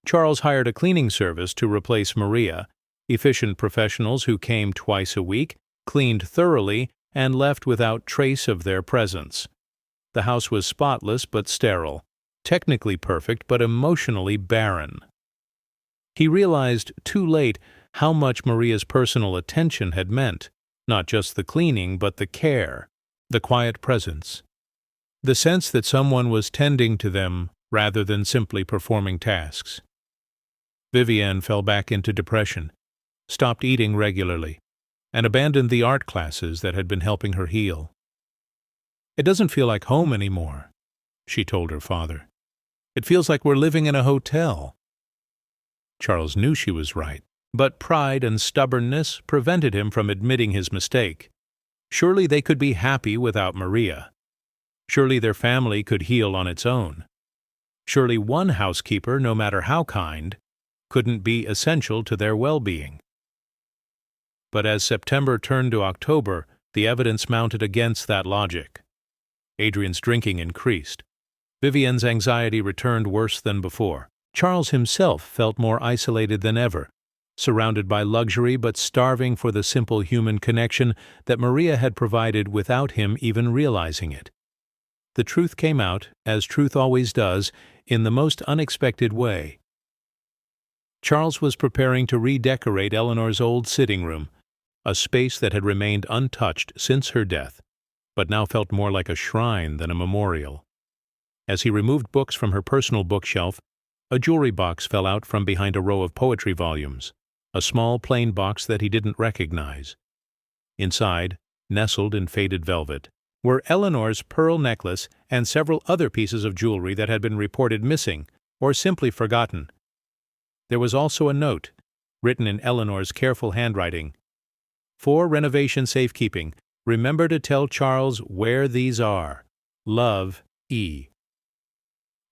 Charles hired a cleaning service to replace Maria, efficient professionals who came twice a week, cleaned thoroughly, and left without trace of their presence. The house was spotless but sterile, technically perfect but emotionally barren. He realized too late how much Maria's personal attention had meant, not just the cleaning but the care, the quiet presence, the sense that someone was tending to them rather than simply performing tasks. Vivienne fell back into depression, stopped eating regularly, and abandoned the art classes that had been helping her heal. "It doesn't feel like home anymore," she told her father. "It feels like we're living in a hotel." Charles knew she was right, but pride and stubbornness prevented him from admitting his mistake. Surely they could be happy without Maria. Surely their family could heal on its own. Surely one housekeeper, no matter how kind, couldn't be essential to their well-being. But as September turned to October, the evidence mounted against that logic. Adrian's drinking increased. Vivian's anxiety returned worse than before. Charles himself felt more isolated than ever, surrounded by luxury but starving for the simple human connection that Maria had provided without him even realizing it. The truth came out, as truth always does, in the most unexpected way. Charles was preparing to redecorate Eleanor's old sitting room, a space that had remained untouched since her death, but now felt more like a shrine than a memorial. As he removed books from her personal bookshelf, a jewelry box fell out from behind a row of poetry volumes, a small plain box that he didn't recognize. Inside, nestled in faded velvet, were Eleanor's pearl necklace and several other pieces of jewelry that had been reported missing or simply forgotten. There was also a note, written in Eleanor's careful handwriting. "For renovation safekeeping, remember to tell Charles where these are. Love, E."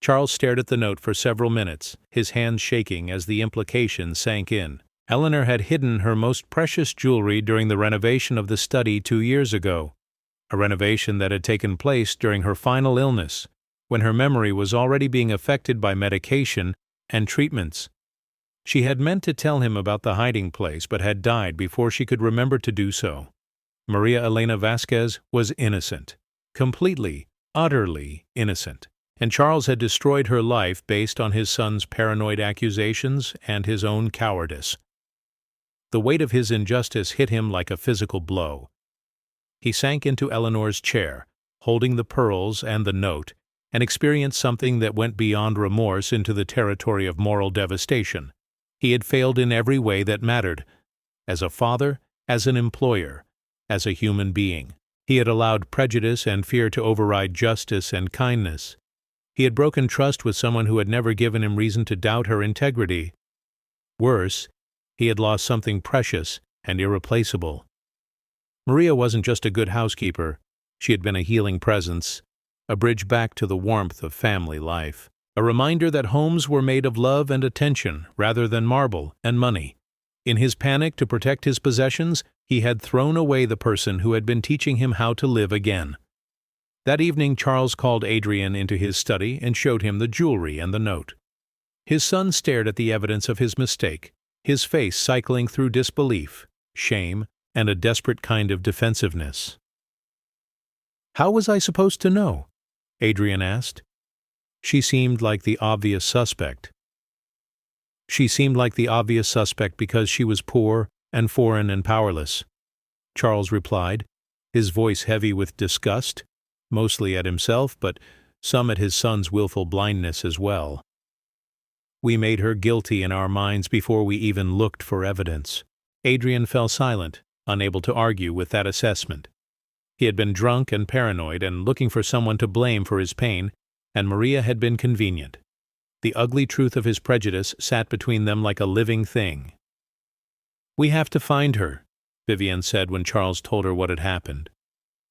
Charles stared at the note for several minutes, his hands shaking as the implication sank in. Eleanor had hidden her most precious jewelry during the renovation of the study 2 years ago, a renovation that had taken place during her final illness, when her memory was already being affected by medication and treatments. She had meant to tell him about the hiding place, but had died before she could remember to do so. Maria Elena Vasquez was innocent, completely, utterly innocent, and Charles had destroyed her life based on his son's paranoid accusations and his own cowardice. The weight of his injustice hit him like a physical blow. He sank into Eleanor's chair, holding the pearls and the note, and experienced something that went beyond remorse into the territory of moral devastation. He had failed in every way that mattered, as a father, as an employer, as a human being. He had allowed prejudice and fear to override justice and kindness. He had broken trust with someone who had never given him reason to doubt her integrity. Worse, he had lost something precious and irreplaceable. Maria wasn't just a good housekeeper. She had been a healing presence, a bridge back to the warmth of family life, a reminder that homes were made of love and attention rather than marble and money. In his panic to protect his possessions, he had thrown away the person who had been teaching him how to live again. That evening, Charles called Adrian into his study and showed him the jewelry and the note. His son stared at the evidence of his mistake, his face cycling through disbelief, shame, and a desperate kind of defensiveness. "How was I supposed to know?" Adrian asked. She seemed like the obvious suspect. Because she was poor and foreign and powerless, Charles replied, his voice heavy with disgust, mostly at himself, but some at his son's willful blindness as well. "We made her guilty in our minds before we even looked for evidence." Adrian fell silent, unable to argue with that assessment. He had been drunk and paranoid and looking for someone to blame for his pain, and Maria had been convenient. The ugly truth of his prejudice sat between them like a living thing. "We have to find her," Vivian said when Charles told her what had happened.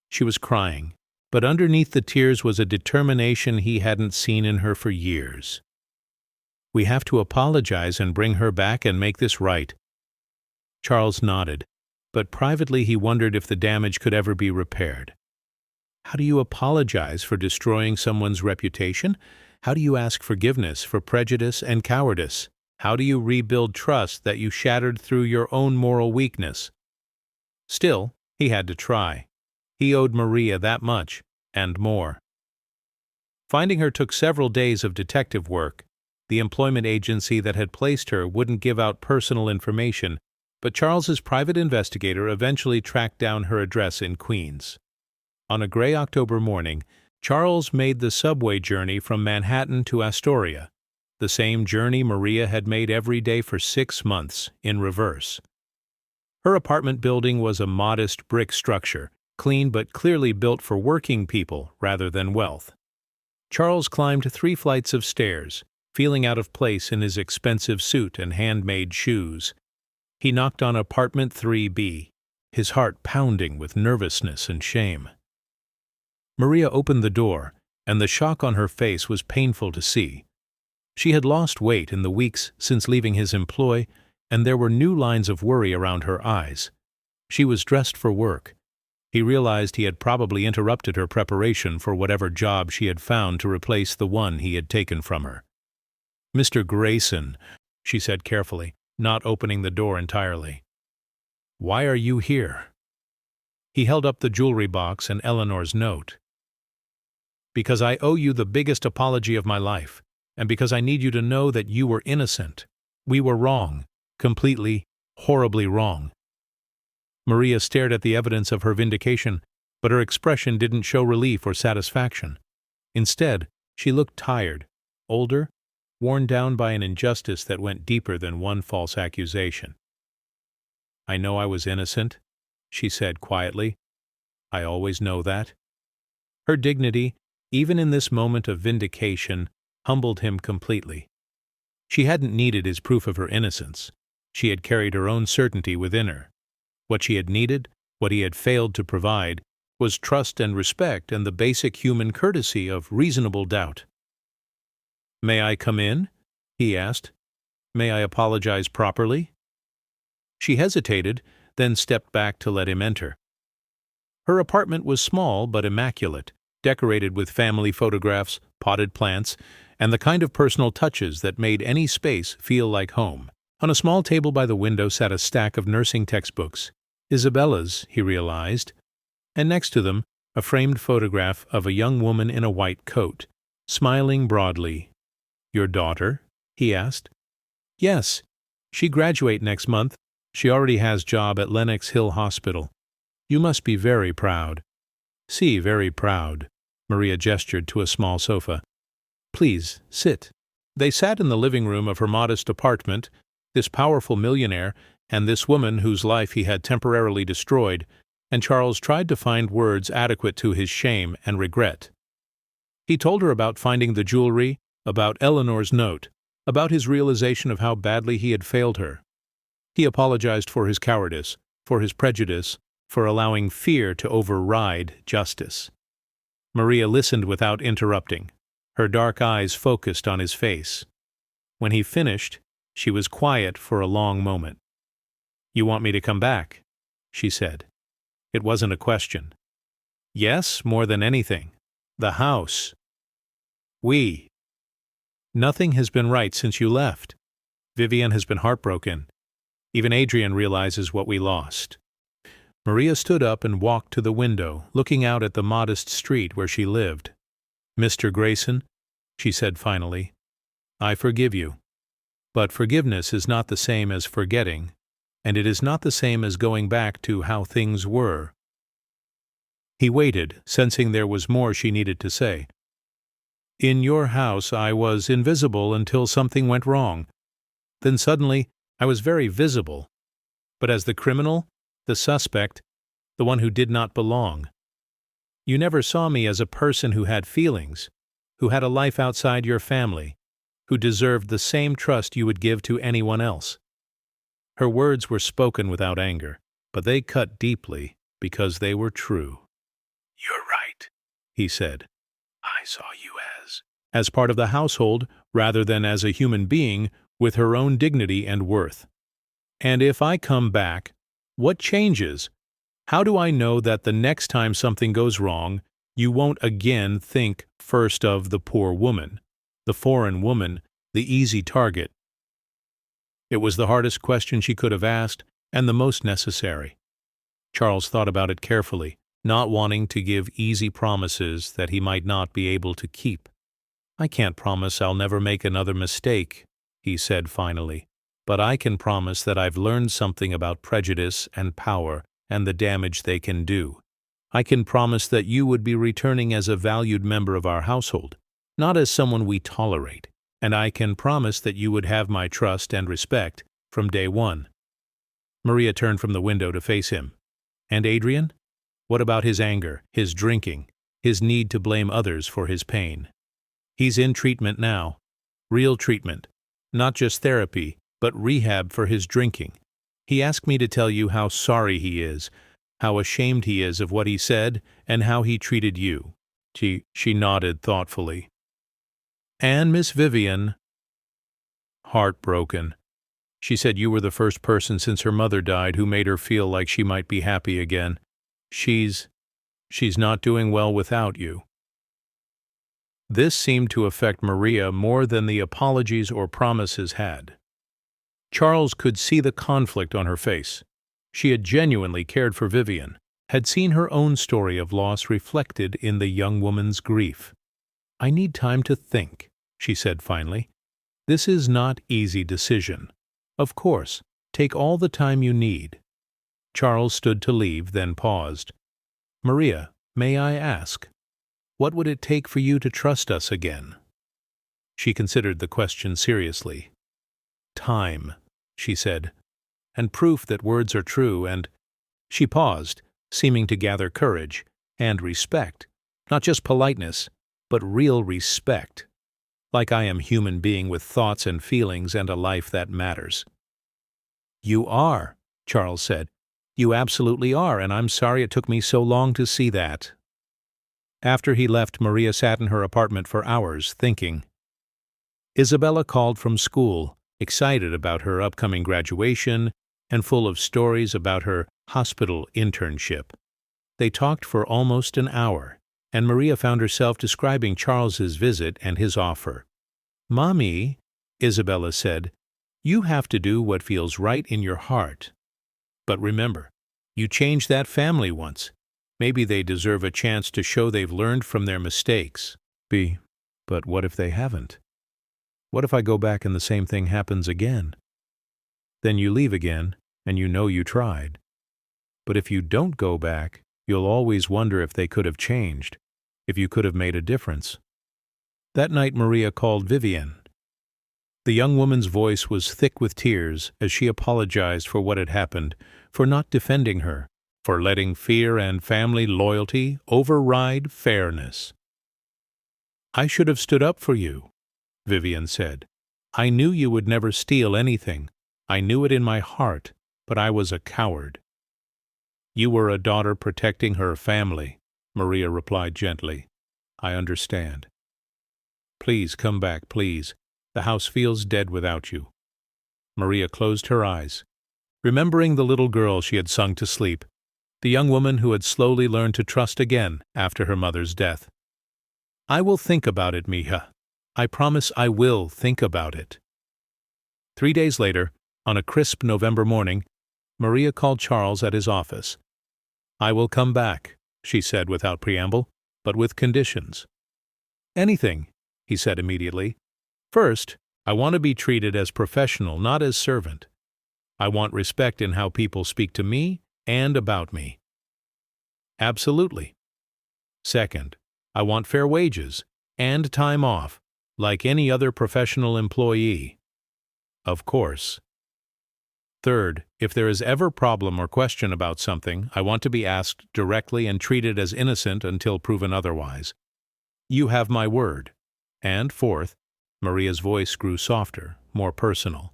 She was crying, but underneath the tears was a determination he hadn't seen in her for years. "We have to apologize and bring her back and make this right." Charles nodded, but privately he wondered if the damage could ever be repaired. How do you apologize for destroying someone's reputation? How do you ask forgiveness for prejudice and cowardice? How do you rebuild trust that you shattered through your own moral weakness? Still, he had to try. He owed Maria that much, and more. Finding her took several days of detective work. The employment agency that had placed her wouldn't give out personal information, but Charles's private investigator eventually tracked down her address in Queens. On a gray October morning, Charles made the subway journey from Manhattan to Astoria, the same journey Maria had made every day for 6 months, in reverse. Her apartment building was a modest brick structure, clean but clearly built for working people rather than wealth. Charles climbed 3 flights of stairs, feeling out of place in his expensive suit and handmade shoes. He knocked on apartment 3B, his heart pounding with nervousness and shame. Maria opened the door, and the shock on her face was painful to see. She had lost weight in the weeks since leaving his employ, and there were new lines of worry around her eyes. She was dressed for work. He realized he had probably interrupted her preparation for whatever job she had found to replace the one he had taken from her. "Mr. Grayson," she said carefully, not opening the door entirely. "Why are you here?" He held up the jewelry box and Eleanor's note. "Because I owe you the biggest apology of my life, and because I need you to know that you were innocent. We were wrong, completely, horribly wrong." Maria stared at the evidence of her vindication, but her expression didn't show relief or satisfaction. Instead, she looked tired, older, worn down by an injustice that went deeper than one false accusation. "I know I was innocent," she said quietly. "I always know that." Her dignity, even in this moment of vindication, humbled him completely. She hadn't needed his proof of her innocence. She had carried her own certainty within her. What she had needed, what he had failed to provide, was trust and respect and the basic human courtesy of reasonable doubt. "May I come in?" he asked. "May I apologize properly?" She hesitated, then stepped back to let him enter. Her apartment was small but immaculate, decorated with family photographs, potted plants, and the kind of personal touches that made any space feel like home. On a small table by the window sat a stack of nursing textbooks, Isabella's, he realized, and next to them a framed photograph of a young woman in a white coat, smiling broadly. "Your daughter?" he asked. "Yes. She graduate next month. She already has job at Lenox Hill Hospital. You must be very proud." "Si, very proud." Maria gestured to a small sofa. "Please, sit." They sat in the living room of her modest apartment, this powerful millionaire and this woman whose life he had temporarily destroyed, and Charles tried to find words adequate to his shame and regret. He told her about finding the jewelry, about Eleanor's note, about his realization of how badly he had failed her. He apologized for his cowardice, for his prejudice, for allowing fear to override justice. Maria listened without interrupting, her dark eyes focused on his face. When he finished, she was quiet for a long moment. "You want me to come back?" she said. It wasn't a question. "Yes, more than anything. The house. We. Nothing has been right since you left. Vivian has been heartbroken. Even Adrian realizes what we lost." Maria stood up and walked to the window, looking out at the modest street where she lived. "Mr. Grayson," she said finally, "I forgive you. But forgiveness is not the same as forgetting, and it is not the same as going back to how things were." He waited, sensing there was more she needed to say. "In your house I was invisible until something went wrong. Then suddenly I was very visible, but as the criminal, the suspect, the one who did not belong. You never saw me as a person who had feelings, who had a life outside your family, who deserved the same trust you would give to anyone else." Her words were spoken without anger, but they cut deeply because they were true. "You're right," he said. "I saw you as part of the household rather than as a human being with her own dignity and worth. And if I come back, what changes? How do I know that the next time something goes wrong, you won't again think first of the poor woman, the foreign woman, the easy target?" It was the hardest question she could have asked, and the most necessary. Charles thought about it carefully, not wanting to give easy promises that he might not be able to keep. "I can't promise I'll never make another mistake," he said finally, "but I can promise that I've learned something about prejudice and power and the damage they can do. I can promise that you would be returning as a valued member of our household, not as someone we tolerate. And I can promise that you would have my trust and respect from day one." Maria turned from the window to face him. "And Adrian?" What about his anger, his drinking, his need to blame others for his pain? He's in treatment now. Real treatment. Not just therapy, but rehab for his drinking. He asked me to tell you how sorry he is, how ashamed he is of what he said, and how he treated you. She nodded thoughtfully. And Miss Vivian? Heartbroken. She said you were the first person since her mother died who made her feel like she might be happy again. She's not doing well without you. This seemed to affect Maria more than the apologies or promises had. Charles could see the conflict on her face. She had genuinely cared for Vivian, had seen her own story of loss reflected in the young woman's grief. I need time to think, she said finally. This is not easy decision. Of course, take all the time you need. Charles stood to leave, then paused. Maria, may I ask, what would it take for you to trust us again? She considered the question seriously. Time, she said, and proof that words are true, and she paused, seeming to gather courage, and respect, not just politeness, but real respect, like I am human being with thoughts and feelings and a life that matters. You are, Charles said. You absolutely are, and I'm sorry it took me so long to see that. After he left, Maria sat in her apartment for hours, thinking. Isabella called from school, excited about her upcoming graduation and full of stories about her hospital internship. They talked for almost an hour, and Maria found herself describing Charles's visit and his offer. Mommy, Isabella said, you have to do what feels right in your heart. But remember, you changed that family once. Maybe they deserve a chance to show they've learned from their mistakes. But what if they haven't? What if I go back and the same thing happens again? Then you leave again, and you know you tried. But if you don't go back, you'll always wonder if they could have changed, if you could have made a difference. That night Maria called Vivian. The young woman's voice was thick with tears as she apologized for what had happened, for not defending her, for letting fear and family loyalty override fairness. I should have stood up for you, Vivian said. I knew you would never steal anything. I knew it in my heart, but I was a coward. You were a daughter protecting her family, Maria replied gently. I understand. Please come back, please. The house feels dead without you. Maria closed her eyes, remembering the little girl she had sung to sleep, the young woman who had slowly learned to trust again after her mother's death. I will think about it, mija. I promise I will think about it. 3 days later, on a crisp November morning, Maria called Charles at his office. I will come back, she said without preamble, but with conditions. Anything, he said immediately. First, I want to be treated as professional, not as servant. I want respect in how people speak to me and about me. Absolutely. Second, I want fair wages and time off, like any other professional employee. Of course. Third, if there is ever problem or question about something, I want to be asked directly and treated as innocent until proven otherwise. You have my word. And fourth, Maria's voice grew softer, more personal.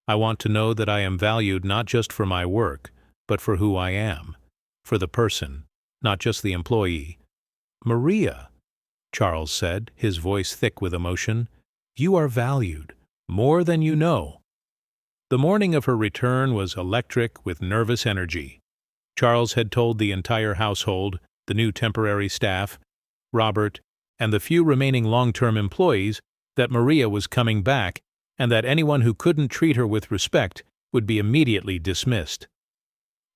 I want to know that I am valued not just for my work, but for who I am, for the person, not just the employee. Maria, Charles said, his voice thick with emotion, you are valued, more than you know. The morning of her return was electric with nervous energy. Charles had told the entire household, the new temporary staff, Robert, and the few remaining long-term employees that Maria was coming back and that anyone who couldn't treat her with respect would be immediately dismissed.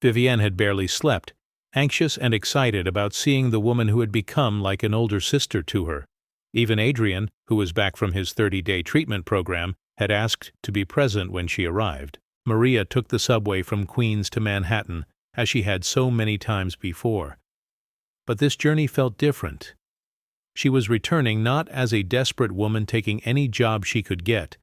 Vivienne had barely slept, anxious and excited about seeing the woman who had become like an older sister to her. Even Adrian, who was back from his 30-day treatment program, had asked to be present when she arrived. Maria took the subway from Queens to Manhattan, as she had so many times before. But this journey felt different. She was returning not as a desperate woman taking any job she could get,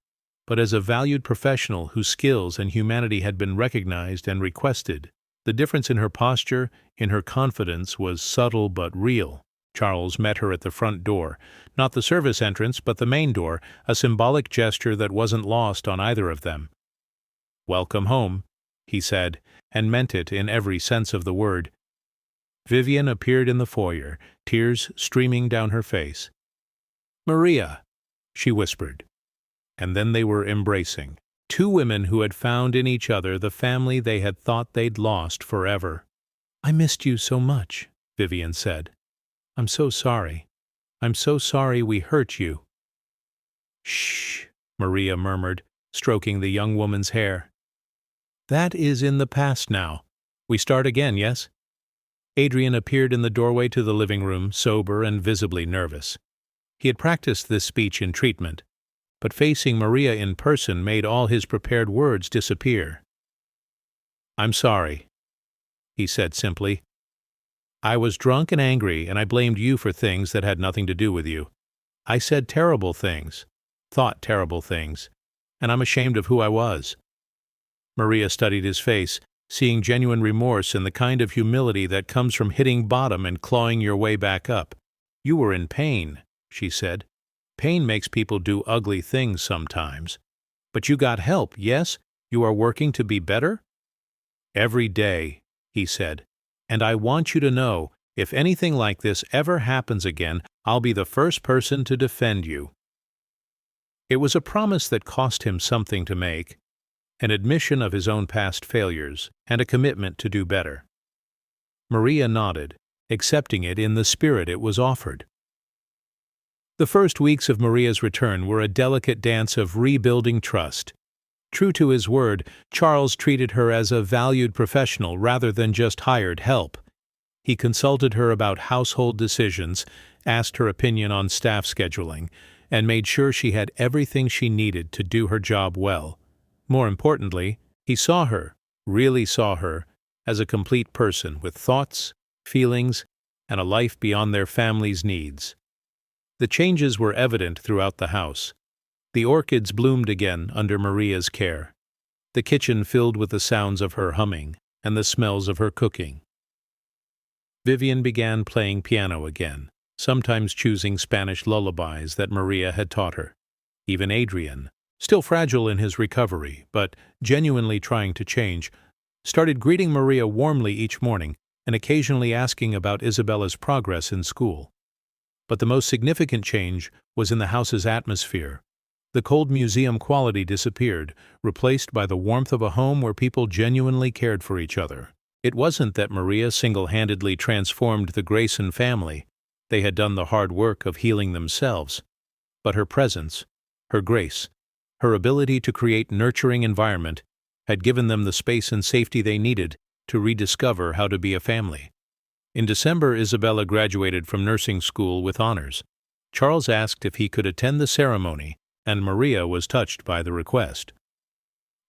but as a valued professional whose skills and humanity had been recognized and requested. The difference in her posture, in her confidence, was subtle but real. Charles met her at the front door, not the service entrance, but the main door, a symbolic gesture that wasn't lost on either of them. "Welcome home," he said, and meant it in every sense of the word. Vivian appeared in the foyer, tears streaming down her face. "Maria," she whispered. And then they were embracing. Two women who had found in each other the family they had thought they'd lost forever. "I missed you so much," Vivian said. "I'm so sorry. I'm so sorry we hurt you." "Shh," Maria murmured, stroking the young woman's hair. "That is in the past now. We start again, yes?" Adrian appeared in the doorway to the living room, sober and visibly nervous. He had practiced this speech in treatment, but facing Maria in person made all his prepared words disappear. "I'm sorry," he said simply. "I was drunk and angry, and I blamed you for things that had nothing to do with you. I said terrible things, thought terrible things, and I'm ashamed of who I was." Maria studied his face, seeing genuine remorse and the kind of humility that comes from hitting bottom and clawing your way back up. "You were in pain," she said. "Pain makes people do ugly things sometimes. But you got help, yes? You are working to be better?" "Every day," he said. "And I want you to know, if anything like this ever happens again, I'll be the first person to defend you." It was a promise that cost him something to make, an admission of his own past failures, and a commitment to do better. Maria nodded, accepting it in the spirit it was offered. The first weeks of Maria's return were a delicate dance of rebuilding trust. True to his word, Charles treated her as a valued professional rather than just hired help. He consulted her about household decisions, asked her opinion on staff scheduling, and made sure she had everything she needed to do her job well. More importantly, he saw her, really saw her, as a complete person with thoughts, feelings, and a life beyond their family's needs. The changes were evident throughout the house. The orchids bloomed again under Maria's care. The kitchen filled with the sounds of her humming and the smells of her cooking. Vivian began playing piano again, sometimes choosing Spanish lullabies that Maria had taught her. Even Adrian, still fragile in his recovery, but genuinely trying to change, started greeting Maria warmly each morning and occasionally asking about Isabella's progress in school. But the most significant change was in the house's atmosphere. The cold museum quality disappeared, replaced by the warmth of a home where people genuinely cared for each other. It wasn't that Maria single-handedly transformed the Grayson family. They had done the hard work of healing themselves. But her presence, her grace, her ability to create nurturing environment had given them the space and safety they needed to rediscover how to be a family. In December, Isabella graduated from nursing school with honors. Charles asked if he could attend the ceremony, and Maria was touched by the request.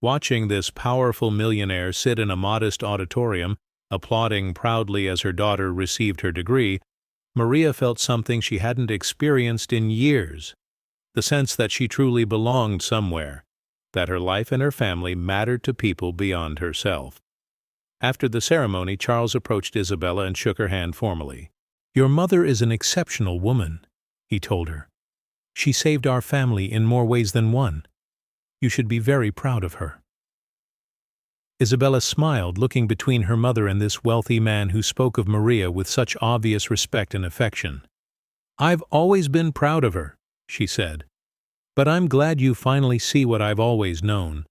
Watching this powerful millionaire sit in a modest auditorium, applauding proudly as her daughter received her degree, Maria felt something she hadn't experienced in years, the sense that she truly belonged somewhere, that her life and her family mattered to people beyond herself. After the ceremony, Charles approached Isabella and shook her hand formally. "Your mother is an exceptional woman," he told her. "She saved our family in more ways than one. You should be very proud of her." Isabella smiled, looking between her mother and this wealthy man who spoke of Maria with such obvious respect and affection. "I've always been proud of her," she said. "But I'm glad you finally see what I've always known."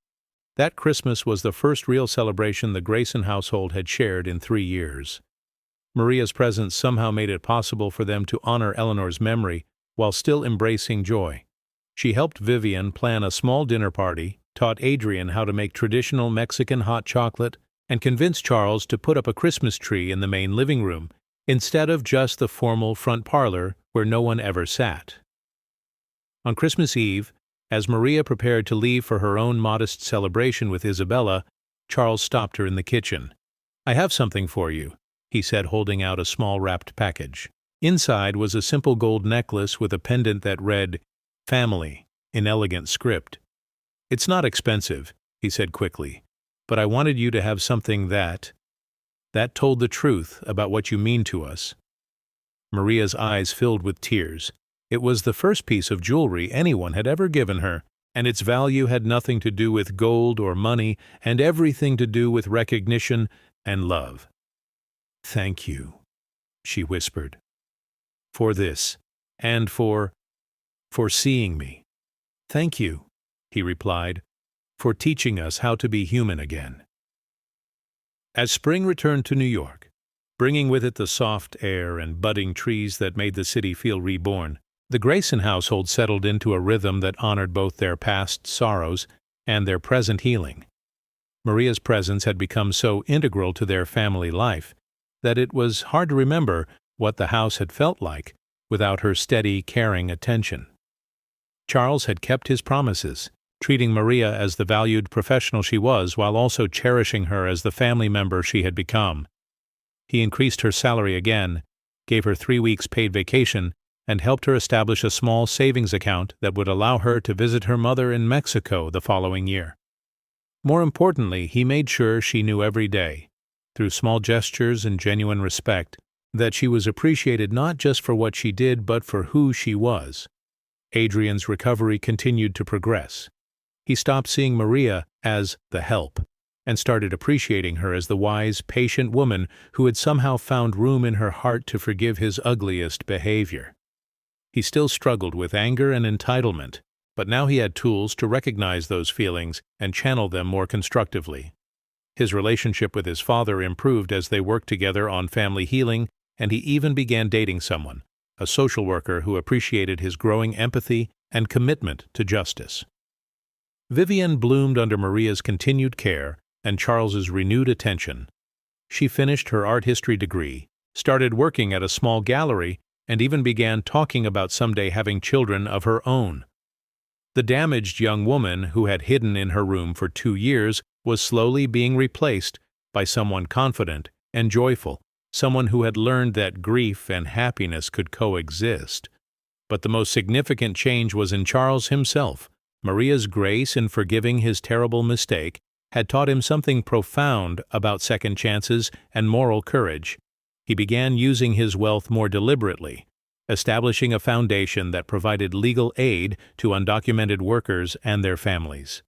That Christmas was the first real celebration the Grayson household had shared in 3 years. Maria's presence somehow made it possible for them to honor Eleanor's memory while still embracing joy. She helped Vivian plan a small dinner party, taught Adrian how to make traditional Mexican hot chocolate, and convinced Charles to put up a Christmas tree in the main living room, instead of just the formal front parlor where no one ever sat. On Christmas Eve, as Maria prepared to leave for her own modest celebration with Isabella, Charles stopped her in the kitchen. "I have something for you," he said, holding out a small wrapped package. Inside was a simple gold necklace with a pendant that read, "Family," in elegant script. "It's not expensive," he said quickly, "but I wanted you to have something that That told the truth about what you mean to us." Maria's eyes filled with tears. It was the first piece of jewelry anyone had ever given her, and its value had nothing to do with gold or money and everything to do with recognition and love. "Thank you," she whispered, "for this, and for seeing me." "Thank you," he replied, "for teaching us how to be human again." As spring returned to New York, bringing with it the soft air and budding trees that made the city feel reborn, the Grayson household settled into a rhythm that honored both their past sorrows and their present healing. Maria's presence had become so integral to their family life that it was hard to remember what the house had felt like without her steady, caring attention. Charles had kept his promises, treating Maria as the valued professional she was while also cherishing her as the family member she had become. He increased her salary again, gave her 3 weeks paid vacation, and helped her establish a small savings account that would allow her to visit her mother in Mexico the following year. More importantly, he made sure she knew every day, through small gestures and genuine respect, that she was appreciated not just for what she did but for who she was. Adrian's recovery continued to progress. He stopped seeing Maria as the help and started appreciating her as the wise, patient woman who had somehow found room in her heart to forgive his ugliest behavior. He still struggled with anger and entitlement, but now he had tools to recognize those feelings and channel them more constructively. His relationship with his father improved as they worked together on family healing, and he even began dating someone, a social worker who appreciated his growing empathy and commitment to justice. Vivian bloomed under Maria's continued care and Charles's renewed attention. She finished her art history degree, started working at a small gallery, and even began talking about someday having children of her own. The damaged young woman who had hidden in her room for 2 years was slowly being replaced by someone confident and joyful, someone who had learned that grief and happiness could coexist. But the most significant change was in Charles himself. Maria's grace in forgiving his terrible mistake had taught him something profound about second chances and moral courage. He began using his wealth more deliberately, establishing a foundation that provided legal aid to undocumented workers and their families.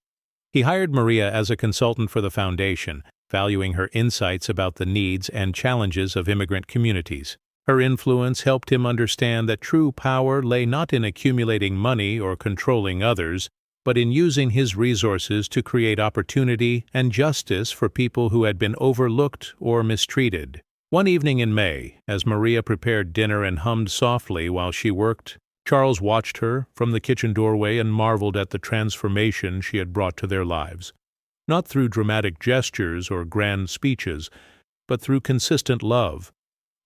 He hired Maria as a consultant for the foundation, valuing her insights about the needs and challenges of immigrant communities. Her influence helped him understand that true power lay not in accumulating money or controlling others, but in using his resources to create opportunity and justice for people who had been overlooked or mistreated. One evening in May, as Maria prepared dinner and hummed softly while she worked, Charles watched her from the kitchen doorway and marveled at the transformation she had brought to their lives, not through dramatic gestures or grand speeches, but through consistent love,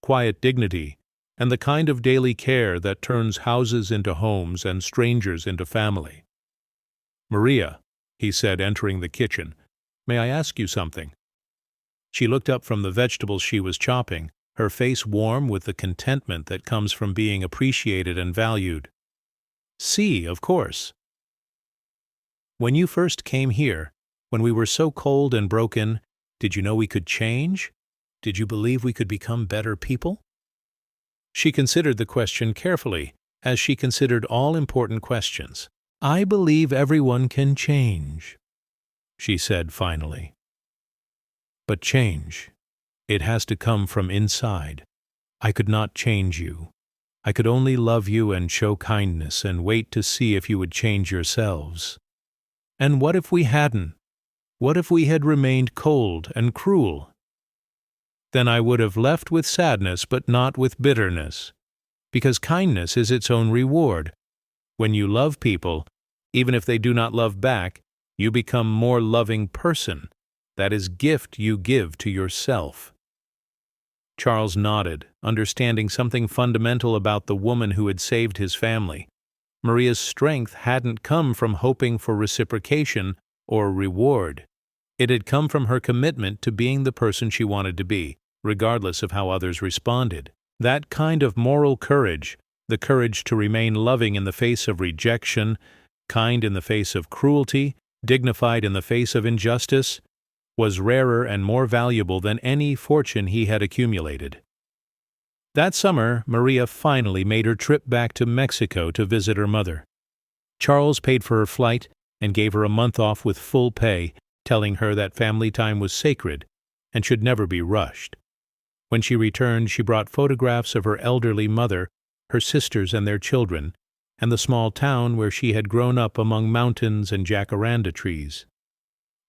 quiet dignity, and the kind of daily care that turns houses into homes and strangers into family. "Maria," he said, entering the kitchen, "may I ask you something?" She looked up from the vegetables she was chopping, her face warm with the contentment that comes from being appreciated and valued. "See, of course. When you first came here, when we were so cold and broken, did you know we could change? Did you believe we could become better people?" She considered the question carefully, as she considered all important questions. "I believe everyone can change," she said finally. "But change, it has to come from inside. I could not change you. I could only love you and show kindness and wait to see if you would change yourselves. And what if we hadn't? What if we had remained cold and cruel? Then I would have left with sadness but not with bitterness, because kindness is its own reward. When you love people, even if they do not love back, you become more loving person. That is gift you give to yourself." Charles nodded, understanding something fundamental about the woman who had saved his family. Maria's strength hadn't come from hoping for reciprocation or reward. It had come from her commitment to being the person she wanted to be, regardless of how others responded. That kind of moral courage, the courage to remain loving in the face of rejection, kind in the face of cruelty, dignified in the face of injustice, was rarer and more valuable than any fortune he had accumulated. That summer, Maria finally made her trip back to Mexico to visit her mother. Charles paid for her flight and gave her a month off with full pay, telling her that family time was sacred and should never be rushed. When she returned, she brought photographs of her elderly mother, her sisters and their children, and the small town where she had grown up among mountains and jacaranda trees.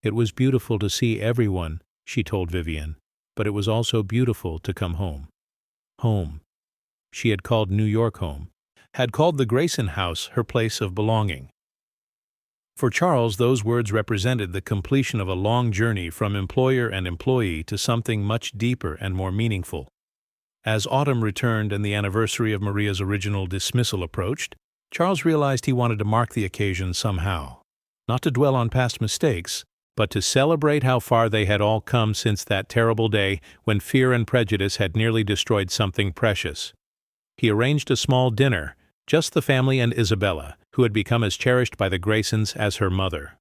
It was beautiful to see everyone, she told Vivian, but it was also beautiful to come home. Home. She had called New York home, had called the Grayson house her place of belonging. For Charles, those words represented the completion of a long journey from employer and employee to something much deeper and more meaningful. As autumn returned and the anniversary of Maria's original dismissal approached, Charles realized he wanted to mark the occasion somehow. Not to dwell on past mistakes, but to celebrate how far they had all come since that terrible day when fear and prejudice had nearly destroyed something precious. He arranged a small dinner, just the family and Isabella, who had become as cherished by the Graysons as her mother.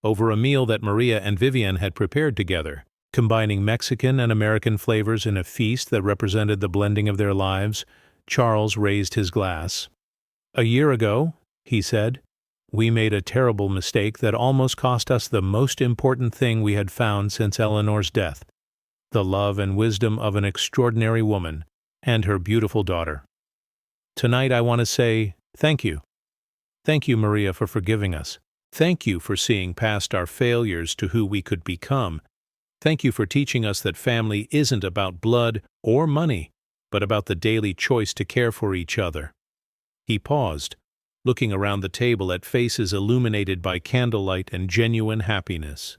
Over a meal that Maria and Vivian had prepared together, combining Mexican and American flavors in a feast that represented the blending of their lives, Charles raised his glass. "A year ago," he said, "we made a terrible mistake that almost cost us the most important thing we had found since Eleanor's death, the love and wisdom of an extraordinary woman and her beautiful daughter. Tonight I want to say thank you. Thank you, Maria, for forgiving us. Thank you for seeing past our failures to who we could become. Thank you for teaching us that family isn't about blood or money, but about the daily choice to care for each other." He paused, looking around the table at faces illuminated by candlelight and genuine happiness.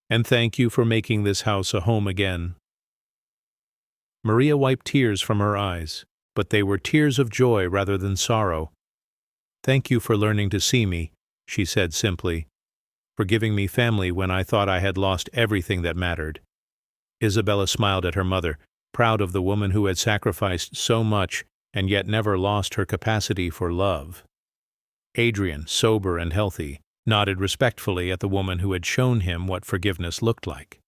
"And thank you for making this house a home again." Maria wiped tears from her eyes, but they were tears of joy rather than sorrow. "Thank you for learning to see me," she said simply, "for giving me family when I thought I had lost everything that mattered." Isabella smiled at her mother, proud of the woman who had sacrificed so much and yet never lost her capacity for love. Adrian, sober and healthy, nodded respectfully at the woman who had shown him what forgiveness looked like.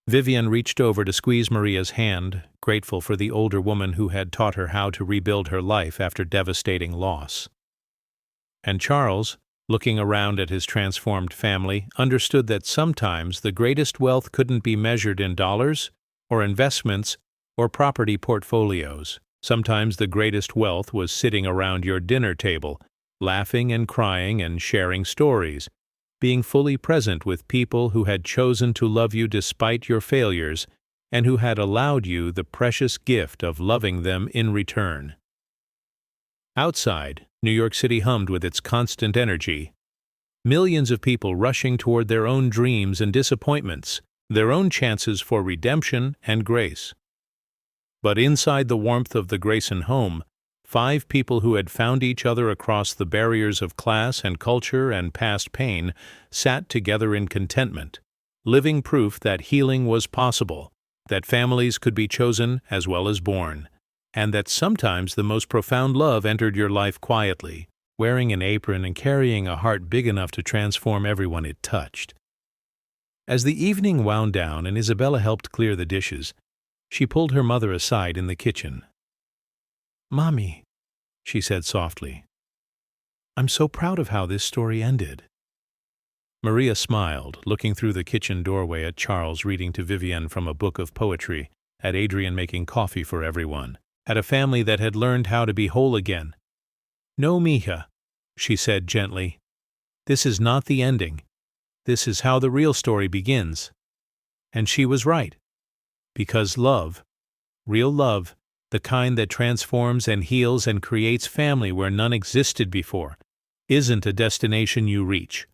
Vivian reached over to squeeze Maria's hand, grateful for the older woman who had taught her how to rebuild her life after devastating loss. And Charles, looking around at his transformed family, understood that sometimes the greatest wealth couldn't be measured in dollars, or investments, or property portfolios. Sometimes the greatest wealth was sitting around your dinner table, laughing and crying and sharing stories, being fully present with people who had chosen to love you despite your failures and who had allowed you the precious gift of loving them in return. Outside, New York City hummed with its constant energy. Millions of people rushing toward their own dreams and disappointments, their own chances for redemption and grace. But inside the warmth of the Grayson home, 5 people who had found each other across the barriers of class and culture and past pain sat together in contentment, living proof that healing was possible, that families could be chosen as well as born, and that sometimes the most profound love entered your life quietly, wearing an apron and carrying a heart big enough to transform everyone it touched. As the evening wound down and Isabella helped clear the dishes, she pulled her mother aside in the kitchen. "Mommy," she said softly, "I'm so proud of how this story ended." Maria smiled, looking through the kitchen doorway at Charles reading to Vivian from a book of poetry, at Adrian making coffee for everyone, at a family that had learned how to be whole again. "No, mija," she said gently. "This is not the ending. This is how the real story begins." And she was right. Because love, real love, the kind that transforms and heals and creates family where none existed before, isn't a destination you reach.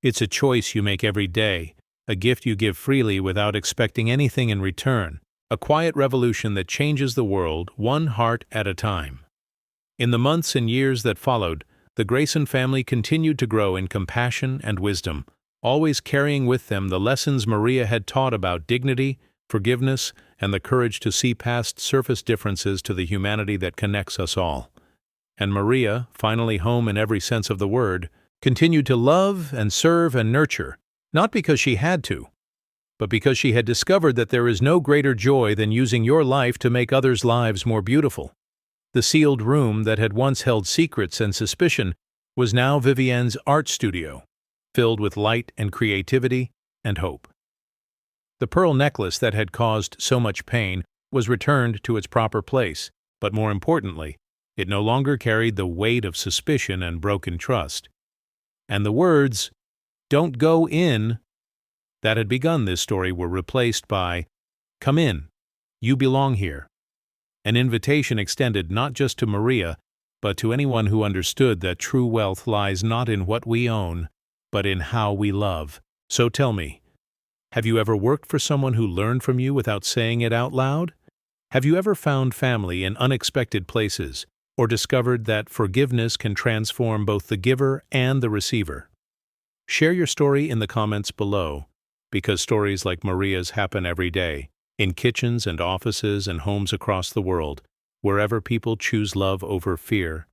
It's a choice you make every day, a gift you give freely without expecting anything in return, a quiet revolution that changes the world one heart at a time. In the months and years that followed, the Grayson family continued to grow in compassion and wisdom, always carrying with them the lessons Maria had taught about dignity, forgiveness, and the courage to see past surface differences to the humanity that connects us all. And Maria, finally home in every sense of the word, continued to love and serve and nurture, Not because she had to, but because she had discovered that there is no greater joy than using your life to make others' lives more beautiful. The sealed room that had once held secrets and suspicion was now Vivienne's art studio, filled with light and creativity and hope. The pearl necklace that had caused so much pain was returned to its proper place, but more importantly, it no longer carried the weight of suspicion and broken trust. And the words, "Don't go in," that had begun this story were replaced by, "Come in, you belong here." An invitation extended not just to Maria, but to anyone who understood that true wealth lies not in what we own, but in how we love. So tell me, have you ever worked for someone who learned from you without saying it out loud? Have you ever found family in unexpected places, or discovered that forgiveness can transform both the giver and the receiver? Share your story in the comments below, because stories like Maria's happen every day, in kitchens and offices and homes across the world, wherever people choose love over fear